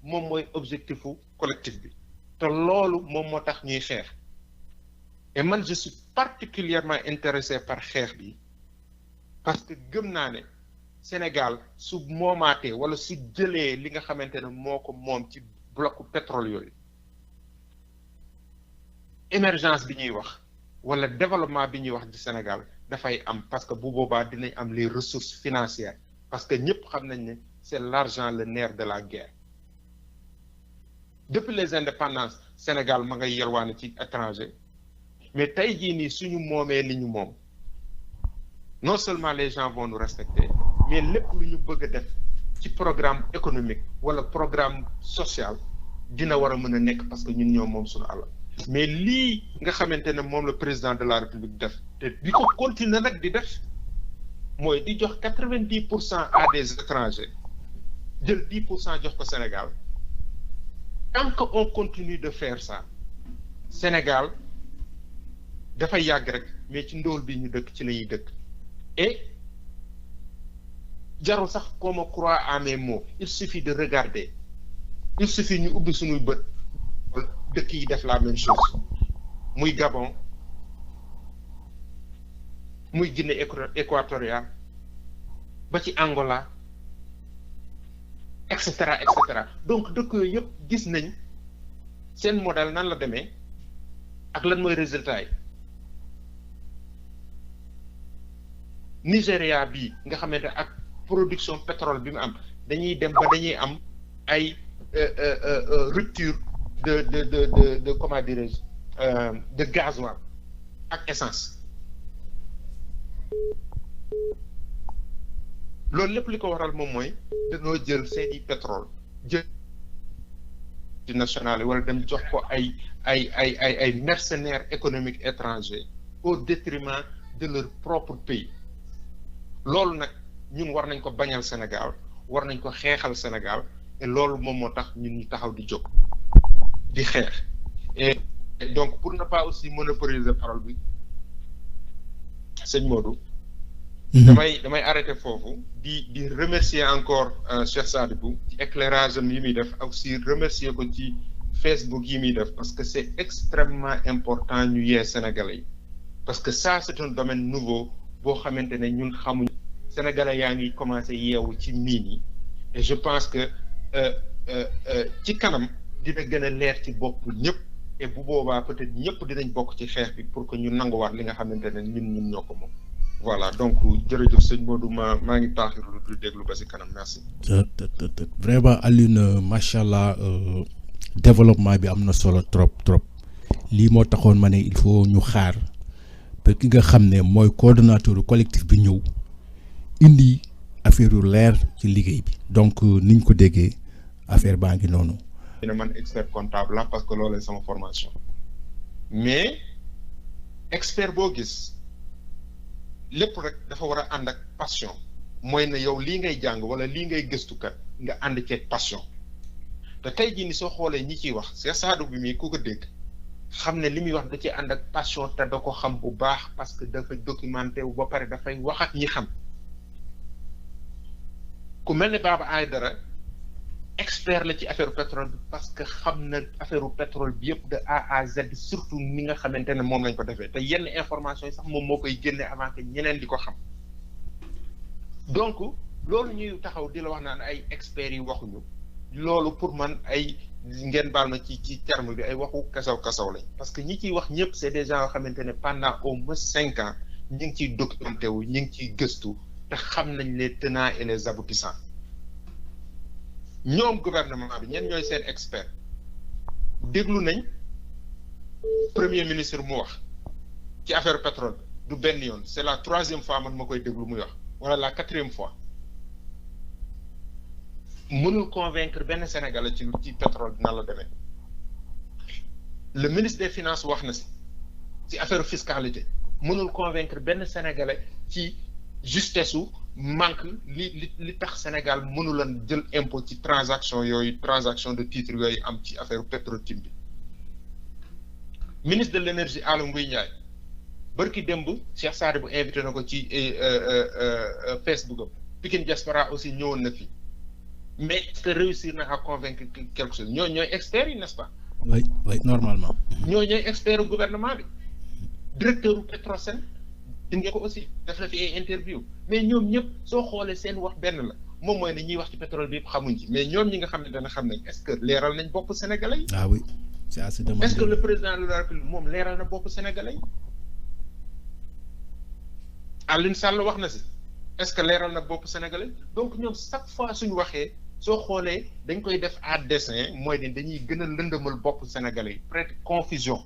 moom mooy objectifu collectif bi te loolu moom moo tax ñuy xeex et man je suis particulièrement intéressé par xeex bi parce que gëm naa ne Sénégal su moomaatee wala su jëlee li nga xamante ne moo ko moom ci blocu pétrole yooyu émergence bi ñuy wax wala développement bi ñuy wax di Sénégal dafay am parce que bu boobaa dinañ am les ressources financières parce que ñëpp xam nañ ne c'est l'argent le nerf de la guerre depuis les indépendances Sénégal ma ngay yelwaane ci étranger mais tey jii nii suñu moomee li ñu moom non seulement les gens vont nous respecter mais lépp lu ñu bëgg a def ci programme économique wala programme social dina war a mën a nekk parce que ñun ñoo moom suñu alal mais lii nga xamante ne moom le président de la République def te di ko continuer nag di def mooy di jox 90% à des étrangers jël 10% jox ko Sénégal tant que on continue de faire ça Sénégal dafay yàgg rek mais ci ndóol bi ñu dëkk ci la ñuy dëkk et jarul sax qu'on me croit à mes mots il suffit de regarder il suffit ñu ubbi suñuy bët dëkk yi def la même chose muy Gabon muy Guinée équatoriale ba ci Angola et cetera donc dëkk yooyu yëpp gis nañ seen modèle nan la demee ak lan mooy résultat yi Nigéria bii nga xamante ak production pétrole bi mu am dañuy dem ba dañuy am ay rupture de comment dirais-je de gasoil ak essence loolu lépp li ko waral moom mooy dañoo jël seeni pétrole jël di national yi wala dem jox ko ay mercenaires économiques étrangers au détriment de leur propre pays loolu nag ñun war nañ ko bañal Sénégal war nañ ko xeexal Sénégal et loolu moom moo tax ñun ñu taxaw di jóg di xeex et donc pour ne pas aussi monopoliser parole bi sëñ Modou damay arrêter foofu di remercier encore Cheikh Sadibou ci éclairage am yi muy def aussi remercier ko ci Facebook yi muy def parce que c'est extrêmement important ñu yee Sénégalais yi parce que ça c'est un domaine nouveau boo xamante ne ñun xamuñ Sénégalais yaa ngi commencé yeewu ci miin yi et je pense que ci kanam dina gën a leer ci bopp ñëpp et bu boobaa peut-être ñëpp dinañ bokk ci xeex bi pour que ñu nanguwaat li nga xamante ne ñun ñoo ko moom voilà donc jërëjëf sëñ Modou maa ngi taaxirlu du déglu ba si kanam merci. vraiment Alioune macha allah développement bi am na solo trop lii moo taxoon ma ne il faut ñu xaar ba ki nga xam ne mooy coordonnateur collectif bi ñëw indi affaire yu leer ci liggéey bi donc niñ ko déggee affaire baa ngi noonu. dina man expert comptable la parce que loolu la sama formation mais expert boo gis. lépp rek dafa war a ànd ak passion mooy ne yow lii ngay jàng wala lii ngay gëstukat nga ànd ceeg passion te tey jii ni soo xoolee ñi ciy wax Cheikh Sadibou bi mii ku ko dégg xam ne li muy wax da ci ànd ak passion te da ko xam bu baax parce que dafa documenté wu ba pare dafay wax ak ñi xam ku mel ne Baba Aïdara expert la ci affaire pétrole bi parce que xam na affaire pétrole bi yëpp de A à Z surtout ni nga xamante ne moom lañ ko defee te yenn information yi sax moom moo koy génne avant que ñeneen di ko xam donc loolu ñuy taxaw di la wax naan ay experts yi waxuñu loolu pour man ay ngeen baal ma ci terme bi ay waxu kasaw lañ parce que ñi ciy wax ñëpp c'est des gens yoo xamante ne pendant au moins 5 ans ñi ngi ciy documenté wu ñi ngi ciy gëstu te xam nañ les tenants et les aboutissants ñoom gouvernement bi ñenn ñooy seen expert déglu nañ premier ministre mu wax ci affaire pétrole du benn yoon c'est la 3e fois man ma koy déglu muy wax wala la 4e fois mënul convaincre benn Sénégalais ci pétrole bi nan la demee le ministre des finances wax na ci affaire fiscalité mënul convaincre benn Sénégalais ci justesse su manque li tax Sénégal mënulan jël impôt ci transaction de titre yooyu am ci affaire Petro-Tim bi ministre de l'énergie Aly Ngouille Ndiaye bërki démb Cheikh Sadibou invité na ko ci Facebook am Pikine Diaspora aussi ñëwoon na fi mais est-ce que réussir na à convaincre quelque chose ñooy experts yi n'est-ce pas oui normalement ñooy experts gouvernement bi directeur u Petrosen nga ko aussi def na fi ay interview mais ñoom ñëpp soo xoolee seen wax benn la moom mooy ne ñuy wax ci pétrole bi yëpp xamuñ ci mais ñoom ñi nga xam ne dana xam nañ est-ce que leeral nañ bopp sénégalais yi. ah oui c'est assez demandé. est-ce que le président de la République moom leeral na bopp sénégalais yi Alioune Sall wax na si est-ce que leeral na bopp sénégalais donc ñoom chaque fois suñu waxee soo xoolee dañ koy def à dessein mooy ne dañuy gën a lëndëmal bopp sénégalais yi prête confusion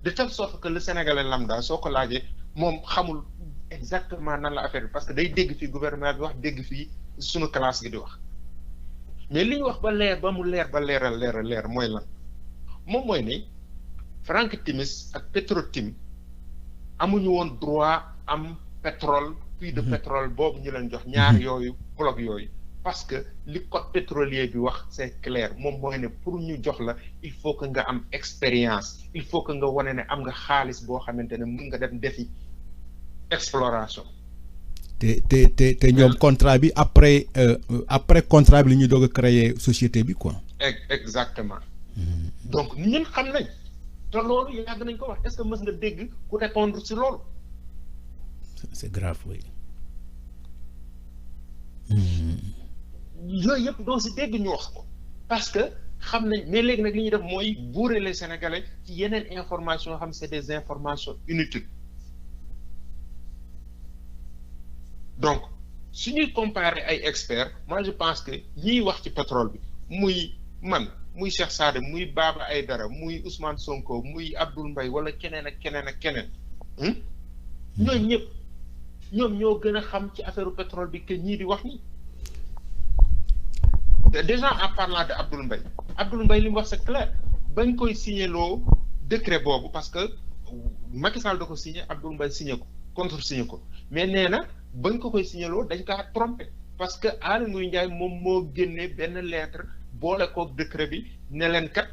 de telle sorte que le sénégalais lambda soo ko laajee moom xamul exactement nan la affaire bi parce que day dégg fii gouvernement bi wax dégg fii suñu classe gi di wax mais li ñu wax ba leer ba mu leer ba leer mooy lan moom mooy ni Frank Timis ak Petro-Tim amuñu woon droit am pétrole puits de pétrole boobu ñu leen jox ñaar yooyu bloc yooyu parce que li code pétrolier bi wax c'est clair moom mooy ne pour ñu jox la il faut que nga am expérience il faut que nga wane ne am nga xaalis boo xamante ne mën nga dem defi exploration te ñoom contrat bi après contrat bi li ñuy doog a créer société bi quoi. Exactement. Donc ñun xam nañ te loolu yàgg nañ ko wax est-ce que mës nga dégg ku répondre ci loolu. C'est grave oui. yooyu yëpp doo si dégg ñu wax ko parce que xam nañ mais léegi nag li ñuy def mooy bourrer les Sénégalais ci yeneen information yoo xam c'est des informations inutiles donc su ñuy comparer ay experts moi je pense que ñiy wax ci pétrole bi muy man muy Cheikh Sadé muy Baba Aïdara muy Ousmane Sonko muy Abdoul Mbaye wala keneen ak keneen ak keneen ñooñu ñëpp ñoom ñoo gën a xam ci affaire pétrole bi que ñii di wax ni déjà en parlant de Abdoul Mbaye li mu wax c'est clair bañ koy signé loo décret boobu parce que Macky Sall da ko signé Abdoul Mbaye signé ko contre signé ko mais nee na bañ ko koy signé loo dañ kaa trompé parce que Aly Ngouille Ndiaye moom moo génne benn lettre boole koog décret bi ne leen kat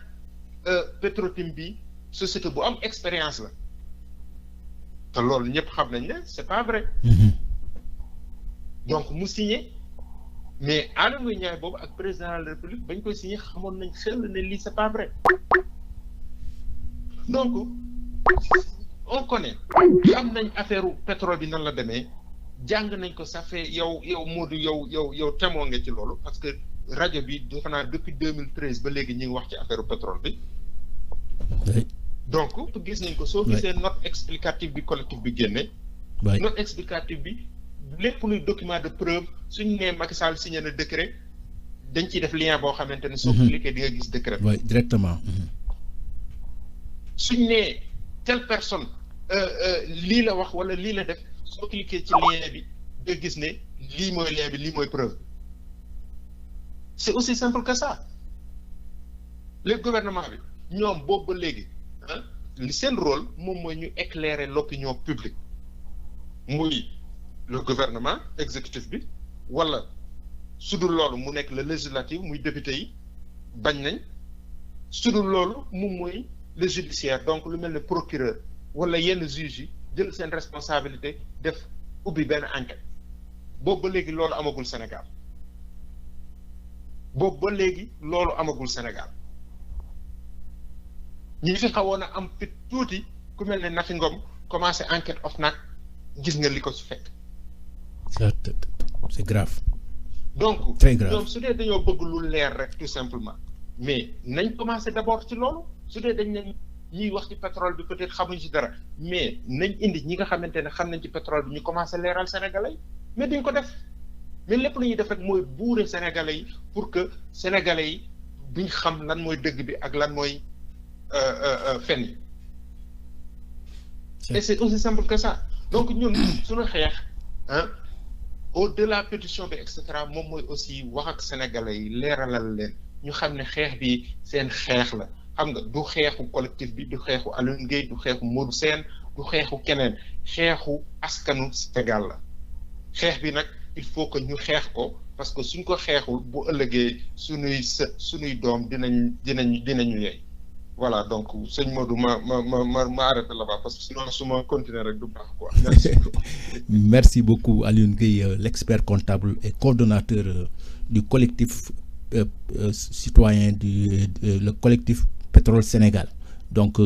Petrotim bi société bu am expérience la te loolu ñëpp xam nañ ne c'est pas vrai. Donc mu signé mais Aly Ngouille Ndiaye boobu ak président de la République bañ koy signé xamoon nañ xel ne lii c'est pas vrai donc on connaît xam nañ affaire pétrole bi nan la demee jàng nañ ko ça fait yow Modou yow temoo nga ci loolu parce que rajo bi defe naa depuis 2013 ba léegi ñu ngi wax ci affaire pétrole bi. Donc gis nañ ko soo gisee note explicative bi collectif bi génne. Note explicative bi lépp luy document de preuve suñu nee Macky Sall signé na décret dañ ciy def lien boo xamante ne soo cliquer di nga gis décret. Oui directement. suñu nee telle personne lii la wax wala lii la def soo cliquer ci lien bi nga gis ne lii mooy lien bi lii mooy preuve. C'est aussi simple que ça le gouvernement bi ñoom boobu ba léegi li seen rôle moom mooy ñu éclairer l'opinion publique muy le gouvernement exécutif bi wala su dul loolu mu nekk le législatif muy député yi bañ nañ su dul loolu moom mooy le judiciaire donc lu mel ne procureur wala yenn juges yi jël seen responsabilité def ubbi benn enquête boobu ba léegi loolu amagul Sénégal. boobu ba léegi loolu amagul Sénégal ñi fi xawoon a am fit tuuti ku mel ne Nafi Ngom commencé enquête OFNAC gis nga li ko su fekk. C'est grave. Donc très grave ñoom su dee dañoo bëgg lu leer rek tout simplement mais nañ commencé d'abord ci loolu su dee dañ ne ñiy wax ci pétrole bi peut-être xamuñ ci dara mais nañ indi ñi nga xamante ne xam nañ ci pétrole bi ñu commencé leeral Sénégalais mais duñ ko def. mais lépp lu ñuy def rek mooy buure Sénégalais yi pour que Sénégalais yi duñ xam lan mooy dëgg bi ak lan mooy fen yi et c'est aussi simple que ça donc ñun suñu xeex au-delà pétition bi et cetera moom mooy aussi wax ak Sénégalais yi leeralal leen ñu xam ne xeex bi seen xeex la xam nga du xeexu collectif bi du xeexu Alioune Gueye du xeexu Modou Sène du xeexu keneen xeexu askanu Sénégal la xeex bi nag il faut que ñu xeex ko parce que suñ ko xeexul bu ëllëgee suñuy doom dinañu yey voilà donc sëñ Modou ma arrêté là-bas parce que sinon su ma continuer rek du baax quoi. Merci beaucoup Alioune Gueye l'expert comptable et coordonnateur du collectif citoyen le collectif Pétrole Sénégal donc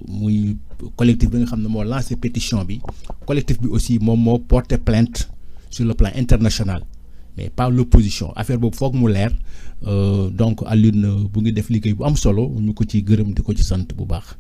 muy collectif bi nga xam ne moo lancé pétition bi collectif bi aussi moom moo porté plainte sur le plan international mais pas l'opposition affaire boobu foog mu leer donc Alioune bu ngi def liggéey bu am solo ñu ko ci gërëm di ko ci sant bu baax